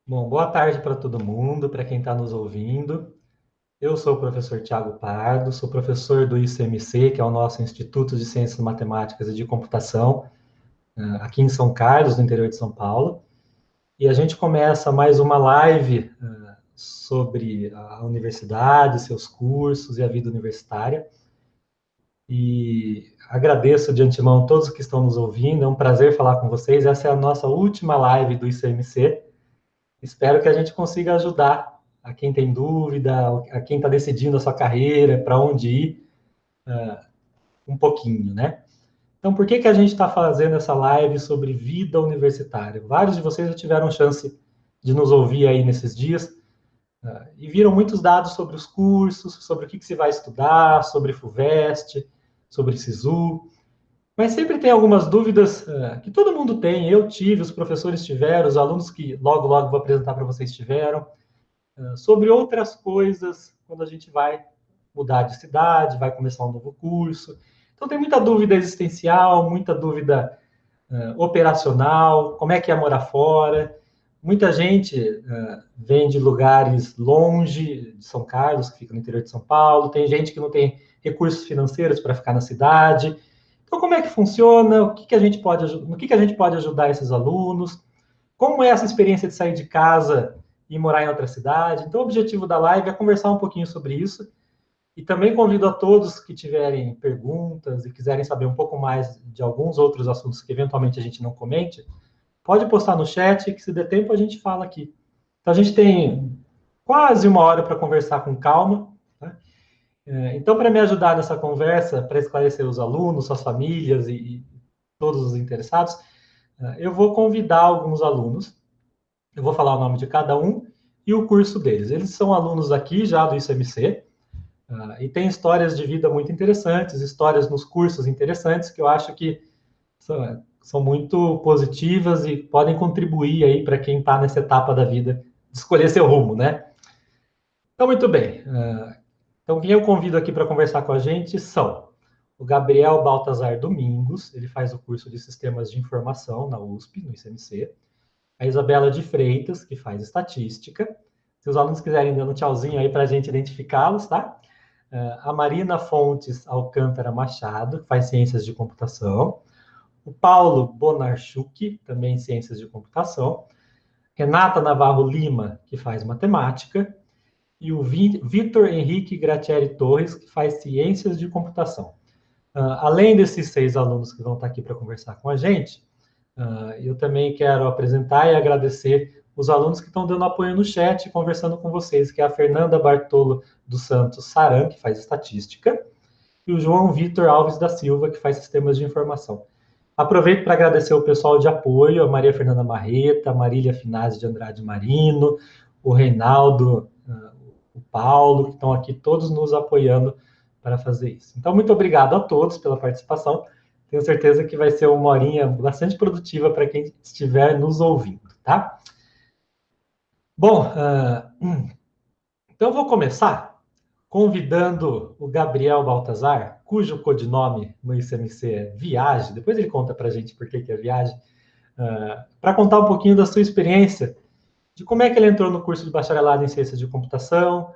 Bom, boa tarde para todo mundo, para quem está nos ouvindo. Eu sou o professor Tiago Pardo, sou professor do ICMC, que é o nosso Instituto de Ciências Matemáticas e de Computação, aqui em São Carlos, no interior de São Paulo. E a gente começa mais uma live sobre a universidade, seus cursos e a vida universitária. E agradeço de antemão a todos que estão nos ouvindo, é um prazer falar com vocês. Essa é a nossa última live do ICMC. Espero que a gente consiga ajudar a quem tem dúvida, a quem está decidindo a sua carreira, para onde ir, um pouquinho, né? Então, por que a gente está fazendo essa live sobre vida universitária? Vários de vocês já tiveram chance de nos ouvir aí nesses dias e viram muitos dados sobre os cursos, sobre o que se vai estudar, sobre FUVEST, sobre SISU, mas sempre tem algumas dúvidas que todo mundo tem. Eu tive, os professores tiveram, os alunos que logo, logo vou apresentar para vocês tiveram, sobre outras coisas quando a gente vai mudar de cidade, vai começar um novo curso. Então tem muita dúvida existencial, muita dúvida operacional, como é que é morar fora. Muita gente vem de lugares longe de São Carlos, que fica no interior de São Paulo, tem gente que não tem recursos financeiros para ficar na cidade. Então, como é que funciona? O que a gente pode, no que a gente pode ajudar esses alunos? Como é essa experiência de sair de casa e morar em outra cidade? Então, o objetivo da live é conversar um pouquinho sobre isso. E também convido a todos que tiverem perguntas e quiserem saber um pouco mais de alguns outros assuntos que eventualmente a gente não comente, pode postar no chat que se der tempo a gente fala aqui. Então, a gente tem quase uma hora para conversar com calma. Né? Então, para me ajudar nessa conversa, para esclarecer os alunos, suas famílias e todos os interessados, eu vou convidar alguns alunos, eu vou falar o nome de cada um e o curso deles. Eles são alunos aqui já do ICMC, e tem histórias de vida muito interessantes, histórias nos cursos interessantes, que eu acho que são muito positivas e podem contribuir aí para quem está nessa etapa da vida de escolher seu rumo, né? Então, muito bem. Então, quem eu convido aqui para conversar com a gente são o Gabriel Baltazar Domingos, ele faz o curso de Sistemas de Informação na USP, no ICMC. A Isabela de Freitas, que faz Estatística. Se os alunos quiserem dar um tchauzinho aí para a gente identificá-los, tá? A Marina Fontes Alcântara Machado, que faz Ciências de Computação. O Paulo Bonarchuk, também Ciências de Computação. Renata Navarro Lima, que faz Matemática. E o Vitor Henrique Gratieri Torres, que faz Ciências de Computação. Além desses 6 alunos que vão estar aqui para conversar com a gente, eu também quero apresentar e agradecer os alunos que estão dando apoio no chat e conversando com vocês, que é a Fernanda Bartolo dos Santos Saran, que faz Estatística, e o João Vitor Alves da Silva, que faz Sistemas de Informação. Aproveito para agradecer o pessoal de apoio, a Maria Fernanda Marreta, a Marília Finazzi de Andrade Marino, o Reinaldo, o Paulo, que estão aqui todos nos apoiando para fazer isso. Então, muito obrigado a todos pela participação. Tenho certeza que vai ser uma horinha bastante produtiva para quem estiver nos ouvindo, tá? Bom, então eu vou começar convidando o Gabriel Baltazar, cujo codinome no ICMC é Viagem, depois ele conta para a gente por que é Viagem, para contar um pouquinho da sua experiência, de como é que ele entrou no curso de bacharelado em Ciências de Computação,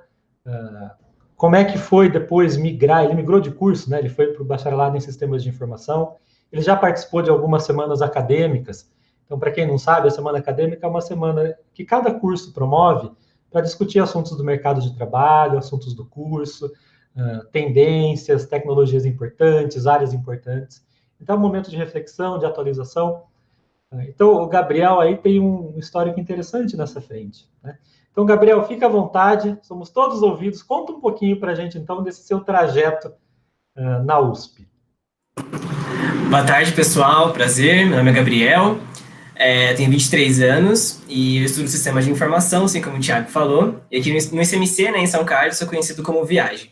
como é que foi depois migrar, ele migrou de curso, né? Ele foi para o bacharelado em Sistemas de Informação, ele já participou de algumas semanas acadêmicas. Então, para quem não sabe, a semana acadêmica é uma semana que cada curso promove para discutir assuntos do mercado de trabalho, assuntos do curso, tendências, tecnologias importantes, áreas importantes. Então, é um momento de reflexão, de atualização. Então, o Gabriel aí tem um histórico interessante nessa frente, né? Então, Gabriel, fica à vontade, somos todos ouvidos. Conta um pouquinho para a gente, então, desse seu trajeto na USP. Boa tarde, pessoal. Prazer. Meu nome é Gabriel. Tenho 23 anos e eu estudo sistemas de informação, assim como o Thiago falou. E aqui no ICMC, né, em São Carlos, sou conhecido como Viagem.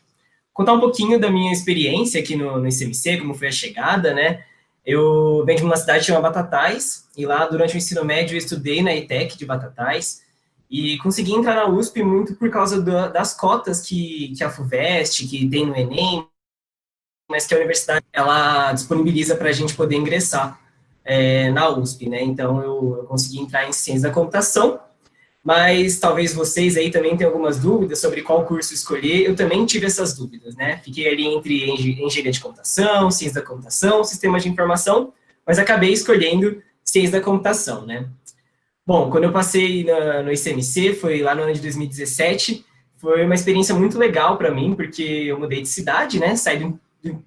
Contar um pouquinho da minha experiência aqui no ICMC, como foi a chegada, né? Eu venho de uma cidade chamada Batatais e lá, durante o ensino médio, eu estudei na ETEC de Batatais e consegui entrar na USP muito por causa das cotas que a FUVEST, que tem no Enem, mas que a universidade ela disponibiliza para a gente poder ingressar na USP, né? Então, eu consegui entrar em Ciência da Computação mas talvez vocês aí também tenham algumas dúvidas sobre qual curso escolher. Eu também tive essas dúvidas, né? Fiquei ali entre engenharia de computação, ciência da computação, sistemas de informação, mas acabei escolhendo ciência da computação, né? Bom, quando eu passei no ICMC, foi lá no ano de 2017, foi uma experiência muito legal para mim, porque eu mudei de cidade, né? Saí do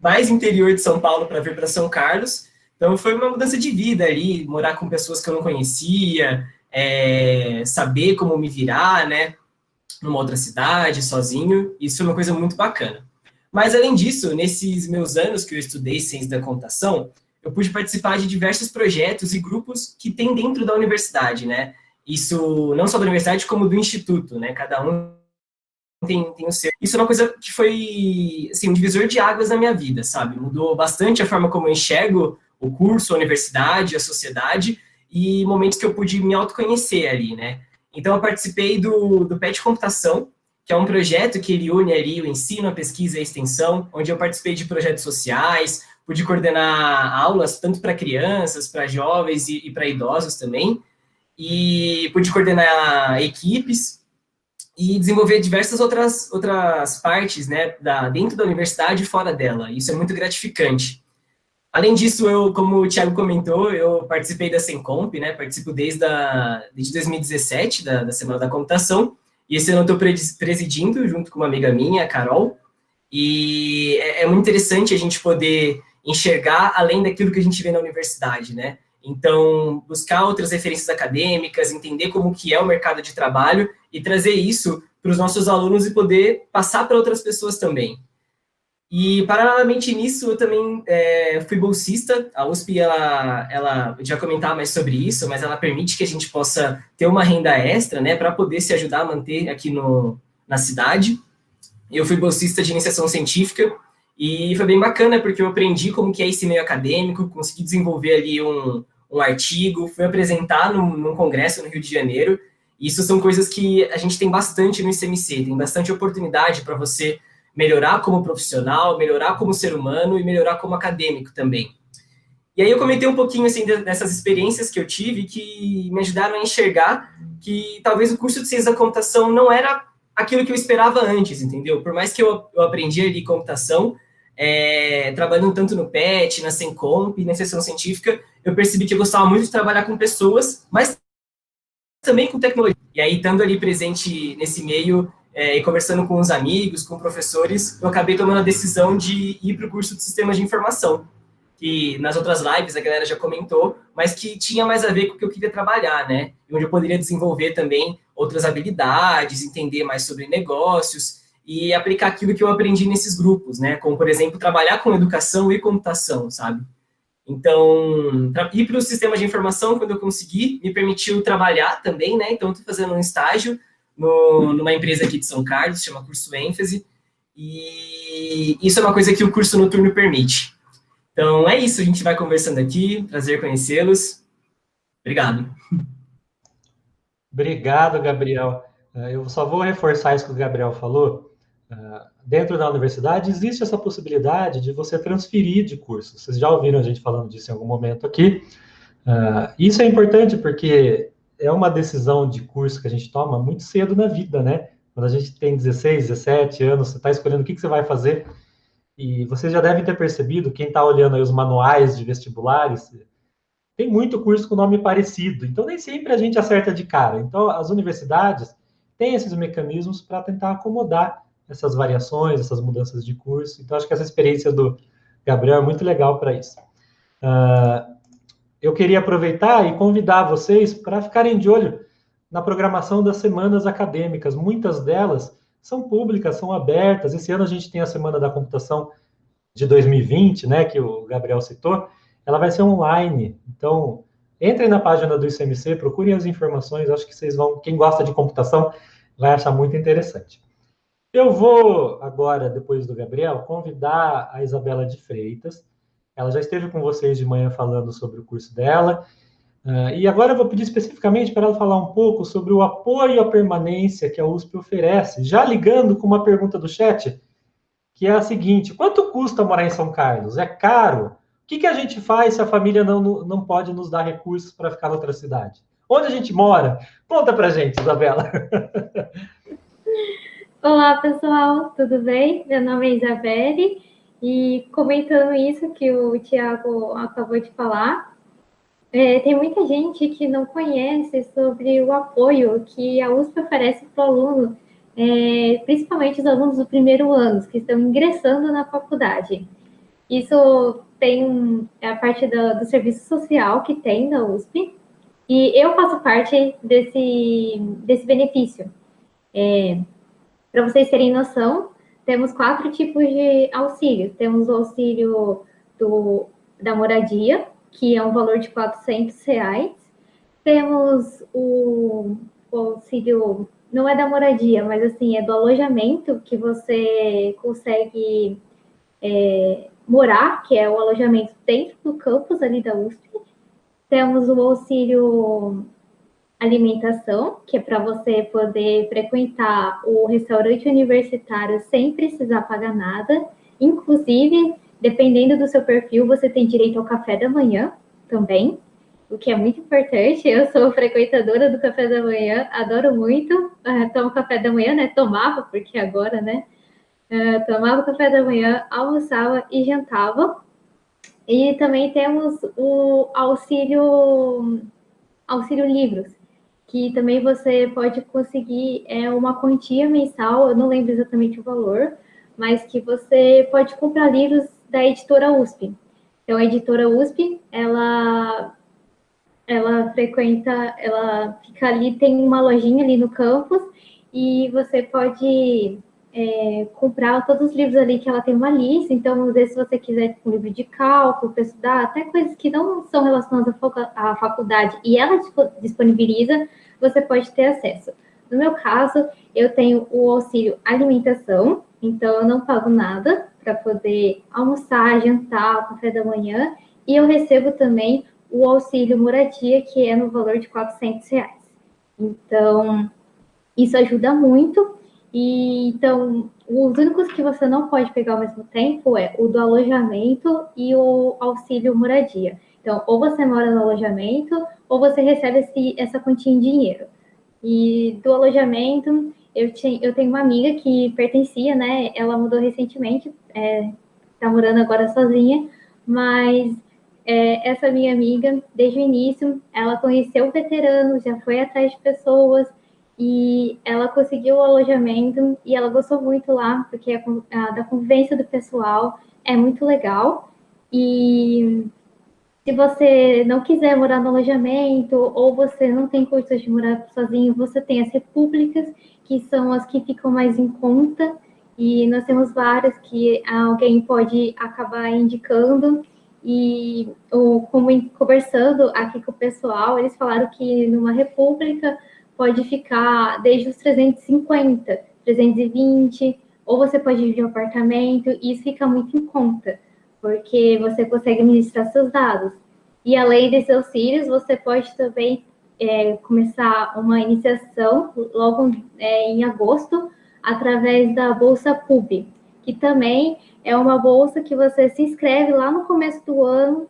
mais interior de São Paulo para vir para São Carlos. Então foi uma mudança de vida ali, morar com pessoas que eu não conhecia, saber como me virar, né? Numa outra cidade, sozinho. Isso foi uma coisa muito bacana. Mas além disso, nesses meus anos que eu estudei ciência da computação, eu pude participar de diversos projetos e grupos que tem dentro da universidade, né? Isso não só da universidade, como do instituto, né? Cada um tem o seu. Isso é uma coisa que foi, assim, um divisor de águas na minha vida, sabe? Mudou bastante a forma como eu enxergo o curso, a universidade, a sociedade, e momentos que eu pude me autoconhecer ali, né? Então, eu participei do PET Computação, que é um projeto que ele une ali o ensino, a pesquisa e a extensão, onde eu participei de projetos sociais, pude coordenar aulas tanto para crianças, para jovens e para idosos também, e pude coordenar equipes e desenvolver diversas outras partes, né, dentro da universidade e fora dela. Isso é muito gratificante. Além disso, como o Thiago comentou, eu participei da Sencomp, né, participo desde 2017, da Semana da Computação, e esse ano eu estou presidindo, junto com uma amiga minha, a Carol, e é muito interessante a gente poder enxergar além daquilo que a gente vê na universidade, né? Então, buscar outras referências acadêmicas, entender como que é o mercado de trabalho e trazer isso para os nossos alunos e poder passar para outras pessoas também. E, paralelamente nisso, eu também fui bolsista. A USP, ela já comentar mais sobre isso, mas ela permite que a gente possa ter uma renda extra, né, para poder se ajudar a manter aqui na cidade. Eu fui bolsista de iniciação científica e foi bem bacana, porque eu aprendi como que é esse meio acadêmico, consegui desenvolver ali um artigo, fui apresentar num congresso no Rio de Janeiro. Isso são coisas que a gente tem bastante no ICMC, tem bastante oportunidade para você melhorar como profissional, melhorar como ser humano e melhorar como acadêmico também. E aí eu comentei um pouquinho assim dessas experiências que eu tive que me ajudaram a enxergar que talvez o curso de ciência da computação não era aquilo que eu esperava antes, entendeu? Por mais que eu aprendi ali computação, trabalhando tanto no PET, na Sencomp, na iniciação científica, eu percebi que eu gostava muito de trabalhar com pessoas, mas também com tecnologia. E aí, estando ali presente nesse meio, e conversando com os amigos, com professores, eu acabei tomando a decisão de ir para o curso de Sistemas de Informação, que nas outras lives a galera já comentou, mas que tinha mais a ver com o que eu queria trabalhar, né? E onde eu poderia desenvolver também outras habilidades, entender mais sobre negócios e aplicar aquilo que eu aprendi nesses grupos, né? Como, por exemplo, trabalhar com educação e computação, sabe? Então, ir para o sistema de informação, quando eu consegui, me permitiu trabalhar também, né? Então, estou fazendo um estágio numa empresa aqui de São Carlos, chama Curso ênfase, e isso é uma coisa que o curso noturno permite. Então, é isso, a gente vai conversando aqui, prazer conhecê-los. Obrigado. Obrigado, Gabriel. Eu só vou reforçar isso que o Gabriel falou. Dentro da universidade existe essa possibilidade de você transferir de curso. Vocês já ouviram a gente falando disso em algum momento aqui. Isso é importante porque é uma decisão de curso que a gente toma muito cedo na vida, né? Quando a gente tem 16, 17 anos, você está escolhendo o que você vai fazer. E vocês já devem ter percebido, quem está olhando aí os manuais de vestibulares, tem muito curso com nome parecido. Então, nem sempre a gente acerta de cara. Então, as universidades têm esses mecanismos para tentar acomodar essas variações, essas mudanças de curso. Então, acho que essa experiência do Gabriel é muito legal para isso. Eu queria aproveitar e convidar vocês para ficarem de olho na programação das semanas acadêmicas. Muitas delas são públicas, são abertas. Esse ano a gente tem a Semana da Computação de 2020, né, que o Gabriel citou. Ela vai ser online. Então, entrem na página do ICMC, procurem as informações. Acho que vocês vão, quem gosta de computação, vai achar muito interessante. Eu vou agora, depois do Gabriel, convidar a Isabela de Freitas. Ela já esteve com vocês de manhã falando sobre o curso dela. E agora eu vou pedir especificamente para ela falar um pouco sobre o apoio à permanência que a USP oferece, já ligando com uma pergunta do chat, que é a seguinte: quanto custa morar em São Carlos? É caro? O que a gente faz se a família não pode nos dar recursos para ficar em outra cidade? Onde a gente mora? Conta pra gente, Isabela. Olá, pessoal, tudo bem? Meu nome é Isabelle e comentando isso que o Tiago acabou de falar, tem muita gente que não conhece sobre o apoio que a USP oferece para o aluno, principalmente os alunos do primeiro ano, que estão ingressando na faculdade. Isso tem a parte do serviço social que tem da USP, e eu faço parte desse benefício. Para vocês terem noção, temos 4 tipos de auxílio. Temos o auxílio da moradia, que é um valor de R$ 400. Temos o auxílio, não é da moradia, mas assim, é do alojamento, que você consegue morar, que é o alojamento dentro do campus ali da USP. Temos o auxílio alimentação, que é para você poder frequentar o restaurante universitário sem precisar pagar nada. Inclusive, dependendo do seu perfil, você tem direito ao café da manhã também, o que é muito importante. Eu sou frequentadora do café da manhã, adoro muito. Tomo café da manhã, né? Tomava, porque agora, né? Tomava café da manhã, almoçava e jantava. E também temos o auxílio livros, que também você pode conseguir uma quantia mensal, eu não lembro exatamente o valor, mas que você pode comprar livros da editora USP. Então, a editora USP, ela fica ali, tem uma lojinha ali no campus, e você pode comprar todos os livros ali, que ela tem uma lista. Então, às vezes, se você quiser um livro de cálculo para estudar, até coisas que não são relacionadas à faculdade, e ela disponibiliza, você pode ter acesso. No meu caso, eu tenho o auxílio alimentação, então eu não pago nada para poder almoçar, jantar, café da manhã, e eu recebo também o auxílio moradia, que é no valor de R$ 400. Então, isso ajuda muito. E então, os únicos que você não pode pegar ao mesmo tempo é o do alojamento e o auxílio moradia. Então, ou você mora no alojamento, ou você recebe essa quantia em dinheiro. E do alojamento, eu tenho uma amiga que pertencia, né? Ela mudou recentemente, tá morando agora sozinha, mas essa minha amiga, desde o início, ela conheceu veteranos, já foi atrás de pessoas, e ela conseguiu o alojamento, e ela gostou muito lá, porque da convivência do pessoal é muito legal. E se você não quiser morar no alojamento, ou você não tem condições de morar sozinho, você tem as repúblicas, que são as que ficam mais em conta, e nós temos várias que alguém pode acabar indicando. E como conversando aqui com o pessoal, eles falaram que numa república pode ficar desde os 350, 320, ou você pode dividir um apartamento, e isso fica muito em conta, porque você consegue administrar seus dados. E além desses auxílios, você pode também começar uma iniciação logo em agosto, através da Bolsa PUB, que também é uma bolsa que você se inscreve lá no começo do ano.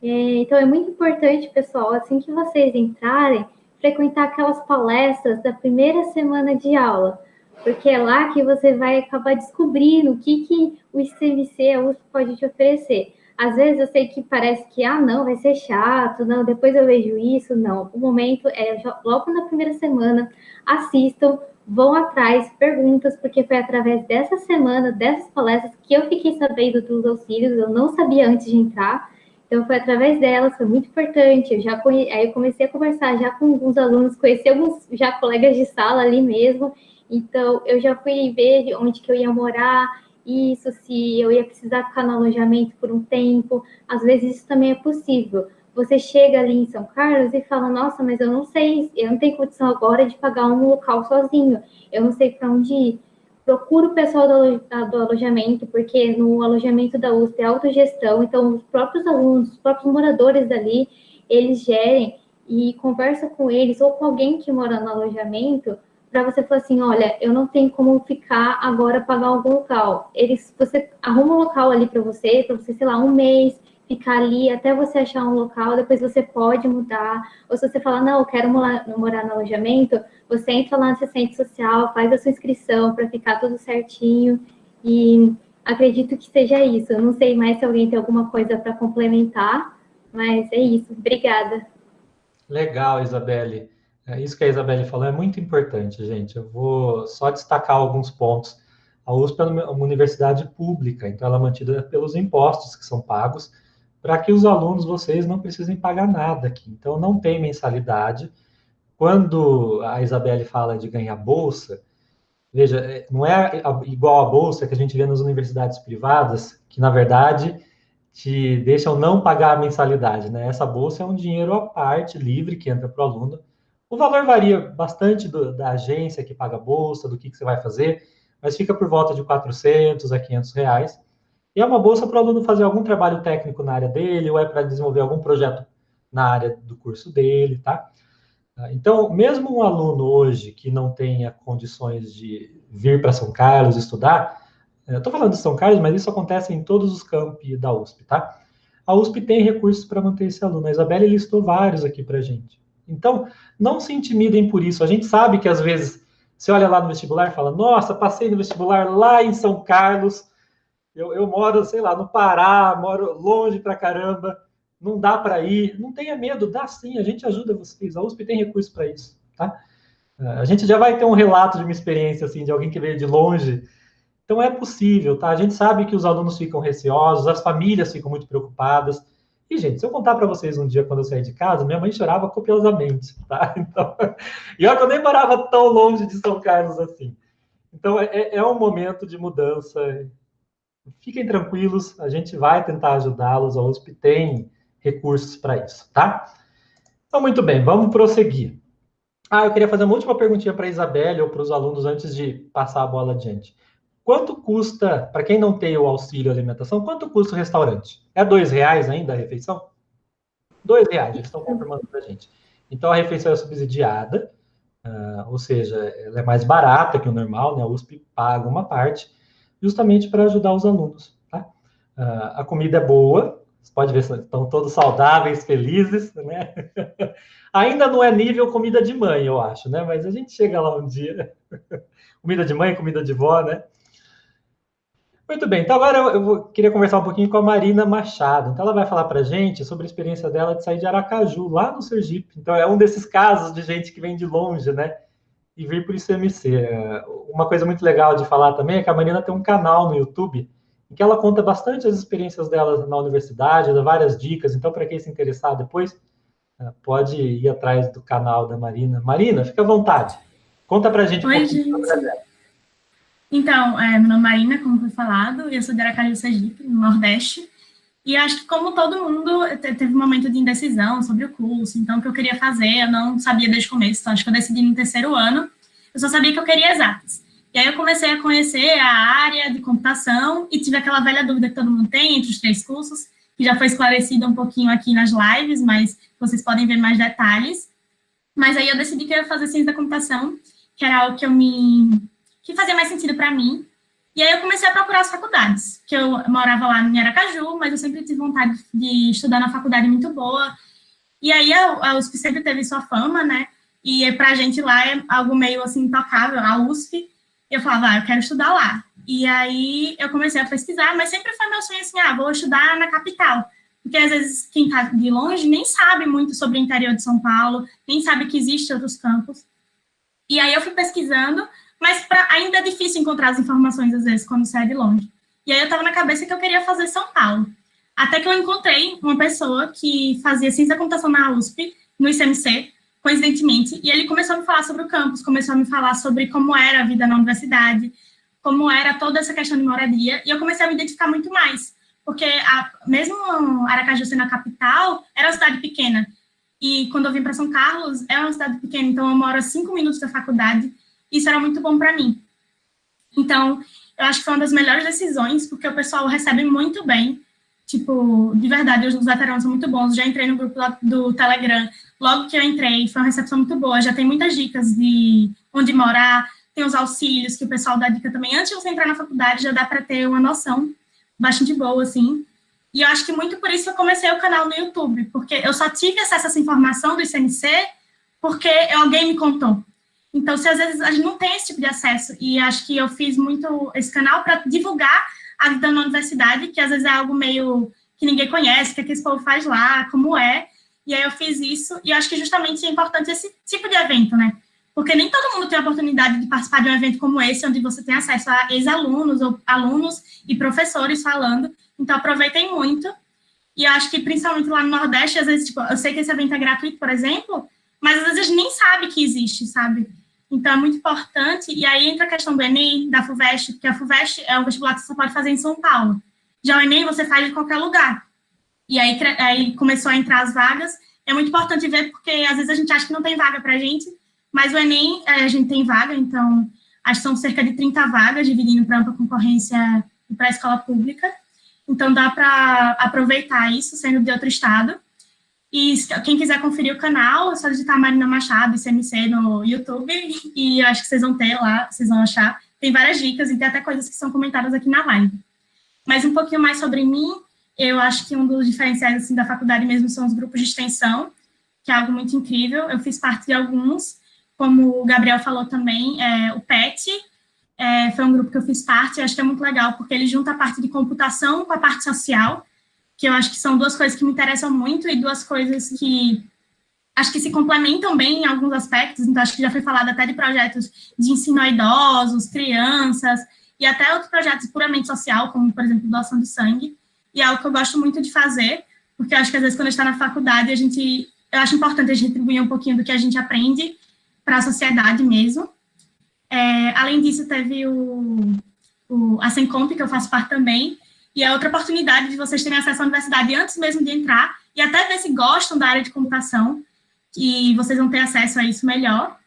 Então, é muito importante, pessoal, assim que vocês entrarem, frequentar aquelas palestras da primeira semana de aula, porque é lá que você vai acabar descobrindo o que o ICMC, a USP, pode te oferecer. Às vezes eu sei que parece que, não, vai ser chato, não, depois eu vejo isso, não. O momento é logo na primeira semana, assistam, vão atrás, perguntas, porque foi através dessa semana, dessas palestras, que eu fiquei sabendo dos auxílios, eu não sabia antes de entrar. Então, foi através delas, foi muito importante. Aí eu comecei a conversar já com alguns alunos, conheci alguns já colegas de sala ali mesmo. Então, eu já fui ver onde que eu ia morar, isso, se eu ia precisar ficar no alojamento por um tempo. Às vezes, isso também é possível. Você chega ali em São Carlos e fala, nossa, mas eu não sei, eu não tenho condição agora de pagar um local sozinho. Eu não sei para onde ir. Procura o pessoal do alojamento, porque no alojamento da USP é autogestão, então os próprios alunos, os próprios moradores dali, eles gerem, e conversa com eles ou com alguém que mora no alojamento, para você falar assim, olha, eu não tenho como ficar agora, pagar algum local. Você arruma um local ali para você, sei lá, um mês, ficar ali até você achar um local, depois você pode mudar, ou se você falar, não, eu quero morar no alojamento, você entra lá no assistente social, faz a sua inscrição para ficar tudo certinho, e acredito que seja isso. Eu não sei mais se alguém tem alguma coisa para complementar, mas é isso. Obrigada. Legal, Isabelle. Isso que a Isabelle falou é muito importante, gente. Eu vou só destacar alguns pontos. A USP é uma universidade pública, então ela é mantida pelos impostos que são pagos, para que os alunos, vocês, não precisem pagar nada aqui. Então, não tem mensalidade. Quando a Isabelle fala de ganhar bolsa, veja, não é igual a bolsa que a gente vê nas universidades privadas, que, na verdade, te deixam não pagar a mensalidade, né? Essa bolsa é um dinheiro à parte, livre, que entra para o aluno. O valor varia bastante da agência que paga a bolsa, do que você vai fazer, mas fica por volta de 400 a 500 reais. E é uma bolsa para o aluno fazer algum trabalho técnico na área dele, ou é para desenvolver algum projeto na área do curso dele, tá? Então, mesmo um aluno hoje que não tenha condições de vir para São Carlos estudar, eu estou falando de São Carlos, mas isso acontece em todos os campi da USP, tá? A USP tem recursos para manter esse aluno. A Isabelle listou vários aqui para a gente. Então, não se intimidem por isso. A gente sabe que, às vezes, você olha lá no vestibular e fala, nossa, passei no vestibular lá em São Carlos, eu moro, sei lá, no Pará, moro longe pra caramba, não dá para ir. Não tenha medo, dá sim, a gente ajuda vocês. A USP tem recursos para isso, tá? A gente já vai ter um relato de uma experiência, assim, de alguém que veio de longe. Então, é possível, tá? A gente sabe que os alunos ficam receosos, as famílias ficam muito preocupadas. E, gente, se eu contar para vocês um dia, quando eu saí de casa, minha mãe chorava copiosamente, tá? Então, e olha que eu nem morava tão longe de São Carlos assim. Então, é um momento de mudança. Fiquem tranquilos, a gente vai tentar ajudá-los, a USP tem recursos para isso, tá? Então, muito bem, vamos prosseguir. Eu queria fazer uma última perguntinha para a Isabelle ou para os alunos antes de passar a bola adiante. Quanto custa, para quem não tem o auxílio alimentação, quanto custa o restaurante? É R$2 ainda a refeição? R$2, eles estão confirmando para a gente. Então, a refeição é subsidiada, ou seja, ela é mais barata que o normal, né? A USP paga uma parte, justamente para ajudar os alunos, tá? A comida é boa, você pode ver, estão todos saudáveis, felizes, né? Ainda não é nível comida de mãe, eu acho, né? Mas a gente chega lá um dia. Comida de mãe, comida de vó, né? Muito bem, então agora queria conversar um pouquinho com a Marina Machado. Então ela vai falar para a gente sobre a experiência dela de sair de Aracaju, lá no Sergipe. Então é um desses casos de gente que vem de longe, né? E vir para o ICMC. Uma coisa muito legal de falar também é que a Marina tem um canal no YouTube em que ela conta bastante as experiências dela na universidade, dá várias dicas. Então, para quem se interessar depois, pode ir atrás do canal da Marina. Marina, fica à vontade. Conta para a gente um pouquinho sobre ela. Então, meu nome é Marina, como foi falado, eu sou de Aracaju, Sergipe, no Nordeste, e acho que como todo mundo, teve um momento de indecisão sobre o curso, então o que eu queria fazer, eu não sabia desde o começo, então acho que eu decidi no terceiro ano, eu só sabia que eu queria exatas. E aí eu comecei a conhecer a área de computação e tive aquela velha dúvida que todo mundo tem entre os 3 cursos, que já foi esclarecida um pouquinho aqui nas lives, mas vocês podem ver mais detalhes. Mas aí eu decidi que eu ia fazer ciência da computação, que era algo que fazia mais sentido para mim. E aí eu comecei a procurar as faculdades, que eu morava lá em Aracaju, mas eu sempre tive vontade de estudar na faculdade muito boa. E aí a USP sempre teve sua fama, né? E pra gente lá é algo meio assim intocável, a USP. E eu falava, eu quero estudar lá. E aí eu comecei a pesquisar, mas sempre foi meu sonho assim, vou estudar na capital. Porque às vezes quem tá de longe nem sabe muito sobre o interior de São Paulo, nem sabe que existem outros campos. E aí eu fui pesquisando, mas ainda é difícil encontrar as informações, às vezes, quando sai de longe. E aí eu estava na cabeça que eu queria fazer São Paulo. Até que eu encontrei uma pessoa que fazia ciência da computação na USP, no ICMC, coincidentemente, e ele começou a me falar sobre o campus, começou a me falar sobre como era a vida na universidade, como era toda essa questão de moradia, e eu comecei a me identificar muito mais, porque mesmo Aracaju sendo a capital, era uma cidade pequena, e quando eu vim para São Carlos, é uma cidade pequena, então eu moro a 5 minutos da faculdade, isso era muito bom para mim. Então, eu acho que foi uma das melhores decisões, porque o pessoal recebe muito bem, tipo, de verdade, os veteranos são muito bons, já entrei no grupo do Telegram, logo que eu entrei, foi uma recepção muito boa, já tem muitas dicas de onde morar, tem os auxílios que o pessoal dá dica também, antes de você entrar na faculdade, já dá para ter uma noção bastante boa, assim, E eu acho que muito por isso eu comecei o canal no YouTube, porque eu só tive acesso a essa informação do ICMC porque alguém me contou. Então, se às vezes a gente não tem esse tipo de acesso, e acho que eu fiz muito esse canal para divulgar a vida na universidade, que às vezes é algo meio que ninguém conhece, que esse povo faz lá, como é, e aí eu fiz isso, e acho que justamente é importante esse tipo de evento, né? Porque nem todo mundo tem a oportunidade de participar de um evento como esse, onde você tem acesso a ex-alunos, ou alunos e professores falando. Então, aproveitem muito. E eu acho que, principalmente lá no Nordeste, às vezes, tipo, eu sei que esse evento é gratuito, por exemplo, mas às vezes a gente nem sabe que existe, sabe? Então, é muito importante. E aí entra a questão do Enem, da FUVEST, porque a FUVEST é um vestibular que você pode fazer em São Paulo. Já o Enem você faz em qualquer lugar. E aí começou a entrar as vagas. É muito importante ver, porque às vezes a gente acha que não tem vaga para a gente, mas o Enem, a gente tem vaga, então, acho que são cerca de 30 vagas, dividindo para ampla concorrência e para a escola pública. Então, dá para aproveitar isso, sendo de outro estado. E quem quiser conferir o canal, é só digitar Marina Machado, ICMC, no YouTube, e eu acho que vocês vão ter lá, vocês vão achar. Tem várias dicas e tem até coisas que são comentadas aqui na live. Mas um pouquinho mais sobre mim, eu acho que um dos diferenciais assim, da faculdade mesmo são os grupos de extensão, que é algo muito incrível. Eu fiz parte de alguns, como o Gabriel falou também, o PET, foi um grupo que eu fiz parte, e acho que é muito legal, porque ele junta a parte de computação com a parte social, que eu acho que são duas coisas que me interessam muito, e duas coisas que acho que se complementam bem em alguns aspectos. Então, acho que já foi falado até de projetos de ensino a idosos, crianças, e até outros projetos puramente social, como, por exemplo, doação de sangue, e é algo que eu gosto muito de fazer, porque eu acho que, às vezes, quando a gente está na faculdade, eu acho importante a gente retribuir um pouquinho do que a gente aprende para a sociedade mesmo. Além disso, teve a Sencomp, que eu faço parte também, e é outra oportunidade de vocês terem acesso à universidade antes mesmo de entrar, e até ver se gostam da área de computação, e vocês vão ter acesso a isso melhor.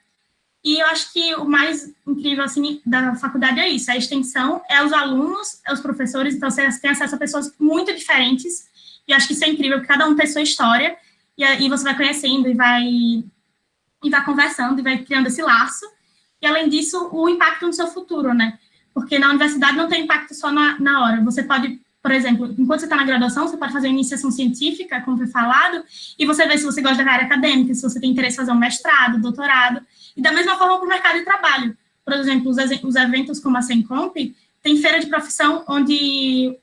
E eu acho que o mais incrível, assim, da faculdade é isso, a extensão é os alunos, é os professores, então vocês têm acesso a pessoas muito diferentes, e eu acho que isso é incrível, porque cada um tem sua história, e aí você vai conhecendo e vai conversando, e vai criando esse laço, e além disso, o impacto no seu futuro, né? Porque na universidade não tem impacto só na hora. Você pode, por exemplo, enquanto você está na graduação, você pode fazer uma iniciação científica, como foi falado, e você vê se você gosta da área acadêmica, se você tem interesse em fazer um mestrado, doutorado, e da mesma forma para o mercado de trabalho. Por exemplo, os eventos como a Sencomp, tem feira de profissão onde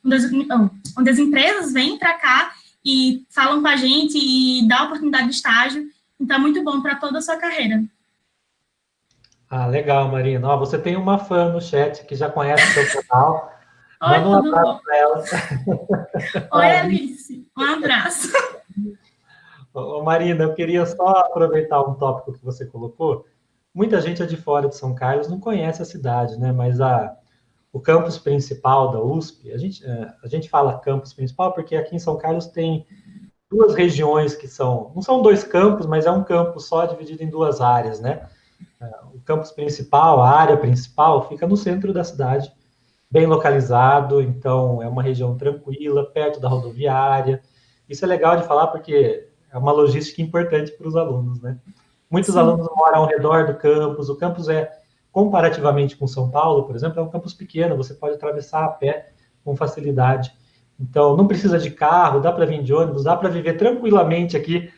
as empresas vêm para cá e falam com a gente e dão oportunidade de estágio. Então, é muito bom para toda a sua carreira. Ah, legal, Marina. Ó, você tem uma fã no chat que já conhece o seu canal. Oi, Manda um tudo abraço bom? para ela. Oi, Alice. Um abraço. Ô, Marina, eu queria só aproveitar um tópico que você colocou. Muita gente é de fora de São Carlos, não conhece a cidade, né? Mas o campus principal da USP, a gente fala campus principal porque aqui em São Carlos tem duas regiões que não são dois campos, mas é um campus só dividido em duas áreas, né? O campus principal, a área principal, fica no centro da cidade, bem localizado, então é uma região tranquila, perto da rodoviária. Isso é legal de falar porque é uma logística importante para os alunos, né? Muitos Sim. alunos moram ao redor do campus. O campus comparativamente com São Paulo, por exemplo, é um campus pequeno, você pode atravessar a pé com facilidade. Então, não precisa de carro, dá para vir de ônibus, dá para viver tranquilamente aqui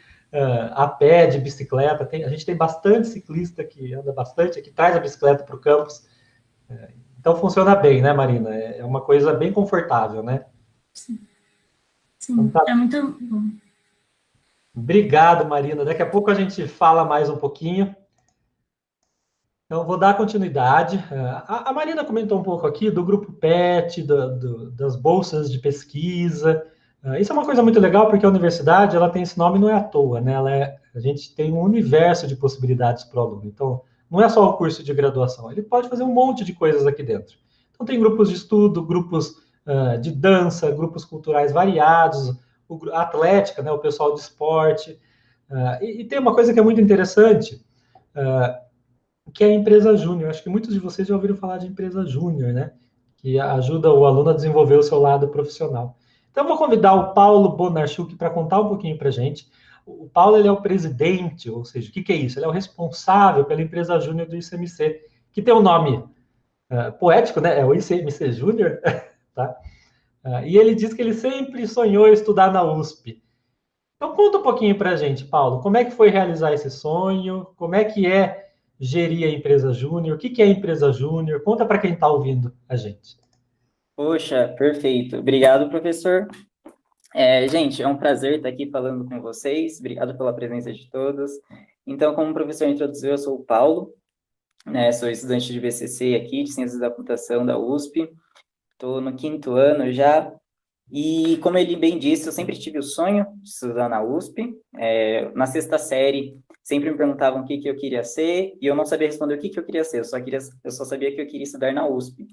a pé, de bicicleta. A gente tem bastante ciclista que anda bastante, que traz a bicicleta para o campus. Então, funciona bem, né, Marina? É uma coisa bem confortável, né? Sim, Então, tá. É muito bom. Obrigado, Marina. Daqui a pouco a gente fala mais um pouquinho. Então, vou dar continuidade. A Marina comentou um pouco aqui do grupo PET, das bolsas de pesquisa. Isso é uma coisa muito legal, porque a universidade ela tem esse nome não é à toa, né? A gente tem um universo de possibilidades para o aluno. Então, não é só o curso de graduação, ele pode fazer um monte de coisas aqui dentro. Então, tem grupos de estudo, grupos de dança, grupos culturais variados, a atlética, né? O pessoal de esporte. E tem uma coisa que é muito interessante, que é a empresa júnior. Acho que muitos de vocês já ouviram falar de empresa júnior, né? Que ajuda o aluno a desenvolver o seu lado profissional. Então, eu vou convidar o Paulo Bonarchuk para contar um pouquinho para a gente. O Paulo ele é o presidente, ou seja, o que é isso? Ele é o responsável pela empresa júnior do ICMC, que tem um nome poético, né? É o ICMC Júnior, tá? E ele diz que ele sempre sonhou em estudar na USP. Então, conta um pouquinho para a gente, Paulo, como é que foi realizar esse sonho? Como é que é gerir a empresa júnior? O que que é empresa júnior? Conta para quem está ouvindo a gente. Poxa, perfeito. Obrigado, professor. Gente, é um prazer estar aqui falando com vocês. Obrigado pela presença de todos. Então, como o professor introduziu, eu sou o Paulo, né? Sou estudante de BCC aqui, de Ciências da Computação da USP. Estou no 5º ano já. E, como ele bem disse, eu sempre tive o sonho de estudar na USP. Na 6ª série, sempre me perguntavam o que eu queria ser, e eu não sabia responder o que eu queria ser, eu só sabia que eu queria estudar na USP.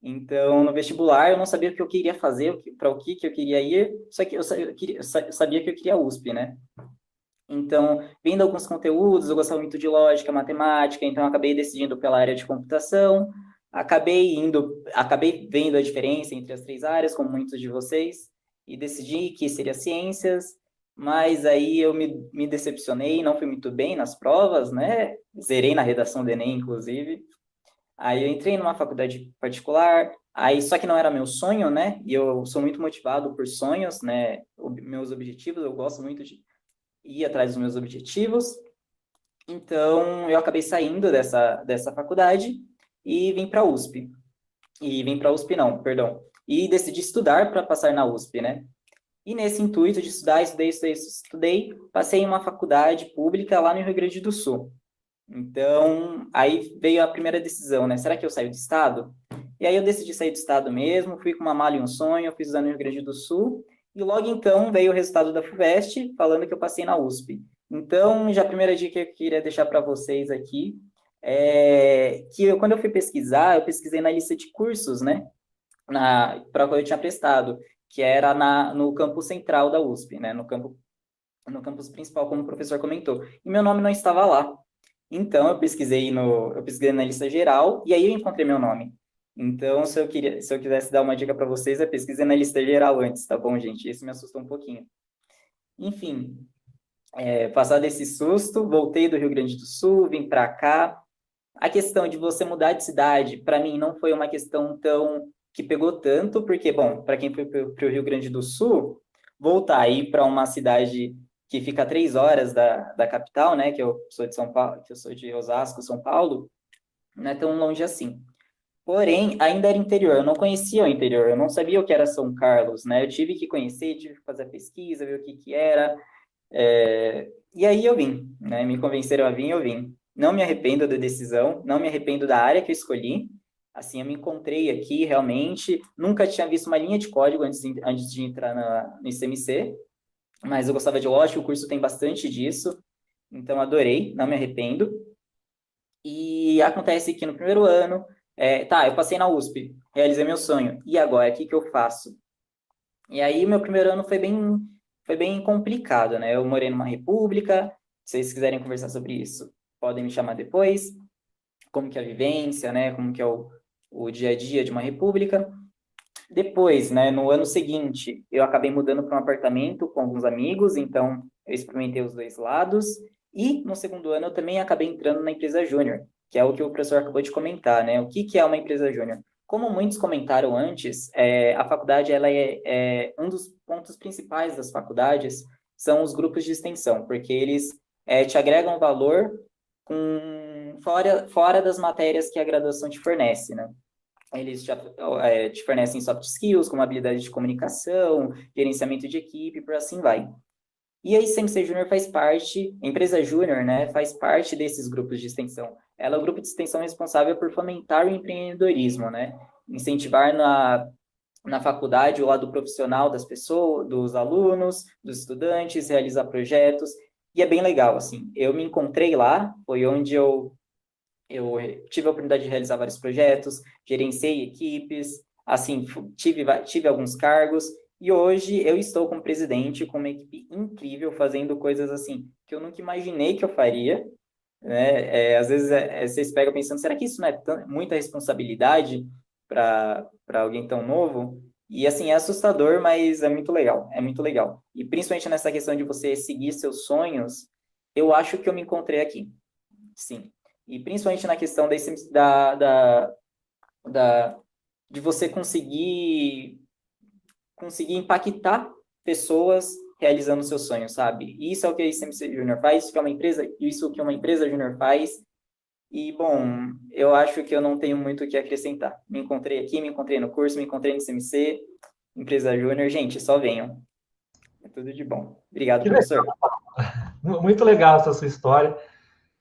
Então, no vestibular, eu não sabia o que eu queria fazer, para o que eu queria ir, só que eu sabia que eu queria a USP, né? Então, vendo alguns conteúdos, eu gostava muito de lógica, matemática, então eu acabei decidindo pela área de computação, acabei vendo a diferença entre as 3 áreas, como muitos de vocês, e decidi que seria ciências, mas aí eu me decepcionei, não fui muito bem nas provas, né? Zerei na redação do Enem, inclusive. Aí eu entrei numa faculdade particular, aí só que não era meu sonho, né? E eu sou muito motivado por sonhos, né? Meus objetivos, eu gosto muito de ir atrás dos meus objetivos. Então, eu acabei saindo dessa faculdade e vim para a USP. Não, perdão. E decidi estudar para passar na USP, né? E nesse intuito de estudar, estudei, passei em uma faculdade pública lá no Rio Grande do Sul. Então, aí veio a primeira decisão, né? Será que eu saio do estado? E aí eu decidi sair do estado mesmo, fui com uma mala e um sonho, fiz estudar no Rio Grande do Sul, e logo então veio o resultado da FUVEST, falando que eu passei na USP. Então, já a primeira dica que eu queria deixar para vocês aqui é que quando eu fui pesquisar, eu pesquisei na lista de cursos, né? Para qual eu tinha prestado, que era no campus central da USP, né? No campus principal, como o professor comentou. E meu nome não estava lá. Então, eu pesquisei na lista geral, e aí eu encontrei meu nome. Então, se eu quisesse dar uma dica para vocês, eu pesquisei na lista geral antes, tá bom, gente? Isso me assustou um pouquinho. Enfim, passado esse susto, voltei do Rio Grande do Sul, vim para cá. A questão de você mudar de cidade, para mim, não foi uma questão que pegou tanto, porque, bom, para quem foi para o Rio Grande do Sul, voltar aí para uma cidade que fica a 3 horas da capital, né, que eu sou de São Paulo, que eu sou de Osasco, São Paulo, não é tão longe assim. Porém, ainda era interior, eu não conhecia o interior, eu não sabia o que era São Carlos, né, eu tive que conhecer, tive que fazer a pesquisa, ver o que era, e aí eu vim, né, me convenceram a vir, eu vim. Não me arrependo da decisão, não me arrependo da área que eu escolhi, assim, eu me encontrei aqui, realmente, nunca tinha visto uma linha de código antes de entrar no ICMC, mas eu gostava de lógica, o curso tem bastante disso, então adorei, não me arrependo. E acontece que no primeiro ano, eu passei na USP, realizei meu sonho, e agora, o que eu faço? E aí, meu primeiro ano foi bem complicado, né? Eu morei numa república, se vocês quiserem conversar sobre isso, podem me chamar depois, como que é a vivência, né? Como que é o dia a dia de uma república. Depois, né, no ano seguinte, eu acabei mudando para um apartamento com alguns amigos, então eu experimentei os 2 lados. E no segundo ano eu também acabei entrando na empresa júnior, que é o que o professor acabou de comentar, né? O que é uma empresa júnior? Como muitos comentaram antes, a faculdade ela é um dos pontos principais das faculdades são os grupos de extensão, porque eles te agregam valor fora das matérias que a graduação te fornece, né? Eles já te fornecem soft skills, como habilidade de comunicação, gerenciamento de equipe, por assim vai. E a ICMC Júnior faz parte, a empresa Júnior, né, faz parte desses grupos de extensão. Ela é o grupo de extensão responsável por fomentar o empreendedorismo, né? Incentivar na faculdade o lado profissional das pessoas, dos alunos, dos estudantes, realizar projetos. E é bem legal, assim. Eu me encontrei lá, foi onde eu tive a oportunidade de realizar vários projetos, gerenciei equipes, assim, tive alguns cargos, e hoje eu estou como presidente, com uma equipe incrível, fazendo coisas assim, que eu nunca imaginei que eu faria, né? Às vezes vocês pegam pensando, será que isso não é muita responsabilidade para alguém tão novo? E assim, é assustador, mas é muito legal, é muito legal. E principalmente nessa questão de você seguir seus sonhos, eu acho que eu me encontrei aqui, sim. E principalmente na questão de você conseguir conseguir impactar pessoas realizando seus sonhos, sabe? E isso é o que a ICMC Júnior faz, isso que uma empresa júnior faz. E, bom, eu acho que eu não tenho muito o que acrescentar. Me encontrei aqui, me encontrei no curso, me encontrei no ICMC, empresa júnior. Gente, só venham. É tudo de bom. Obrigado, Que professor. legal. Muito legal essa sua história.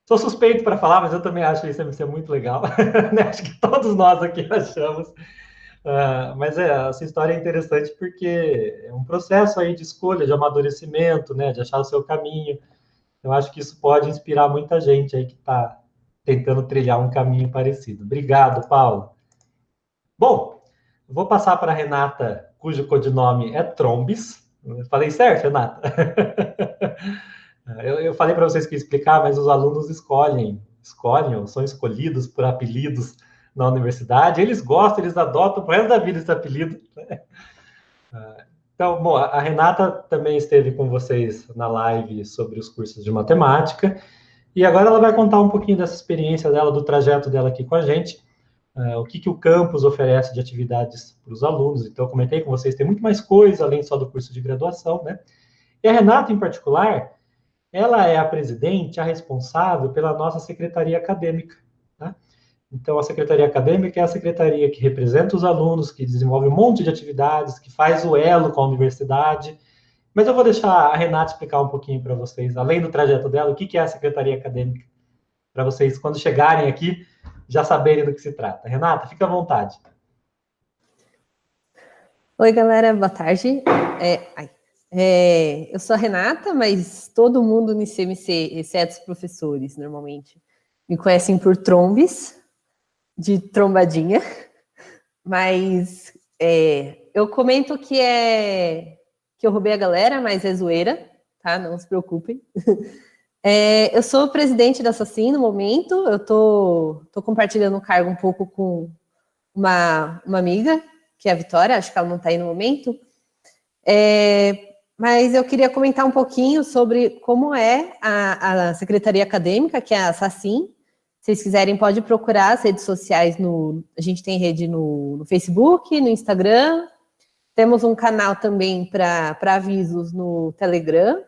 Sou suspeito para falar, mas eu também acho o ICMC muito legal. Acho que todos nós aqui achamos. Mas essa história é interessante porque é um processo aí de escolha, de amadurecimento, né, de achar o seu caminho. Eu acho que isso pode inspirar muita gente aí que está tentando trilhar um caminho parecido. Obrigado, Paulo. Bom, vou passar para a Renata, cujo codinome é Trombes. Falei certo, Renata? Eu falei para vocês que ia explicar, mas os alunos escolhem ou são escolhidos por apelidos na universidade. Eles gostam, eles adotam pro resto da vida esse apelido. Então, bom, a Renata também esteve com vocês na live sobre os cursos de matemática, e agora ela vai contar um pouquinho dessa experiência dela, do trajeto dela aqui com a gente, o que o campus oferece de atividades para os alunos. Então, eu comentei com vocês, tem muito mais coisa além só do curso de graduação, né? E a Renata, em particular, ela é a presidente, a responsável pela nossa secretaria acadêmica, tá? Então, a secretaria acadêmica é a secretaria que representa os alunos, que desenvolve um monte de atividades, que faz o elo com a universidade. Mas eu vou deixar a Renata explicar um pouquinho para vocês, além do trajeto dela, o que é a secretaria acadêmica, para vocês, quando chegarem aqui, já saberem do que se trata. Renata, fica à vontade. Oi, galera, boa tarde. Eu sou a Renata, mas todo mundo no ICMC, exceto os professores, normalmente, me conhecem por Trombes, de trombadinha, mas eu comento que eu roubei a galera, mas é zoeira, tá? Não se preocupem. Eu sou presidente da SACIM no momento, eu tô compartilhando o cargo um pouco com uma amiga, que é a Vitória, acho que ela não está aí no momento, mas eu queria comentar um pouquinho sobre como é a secretaria acadêmica, que é a SACIM. Se vocês quiserem, pode procurar as redes sociais. A gente tem rede no Facebook, no Instagram. Temos um canal também para avisos no Telegram.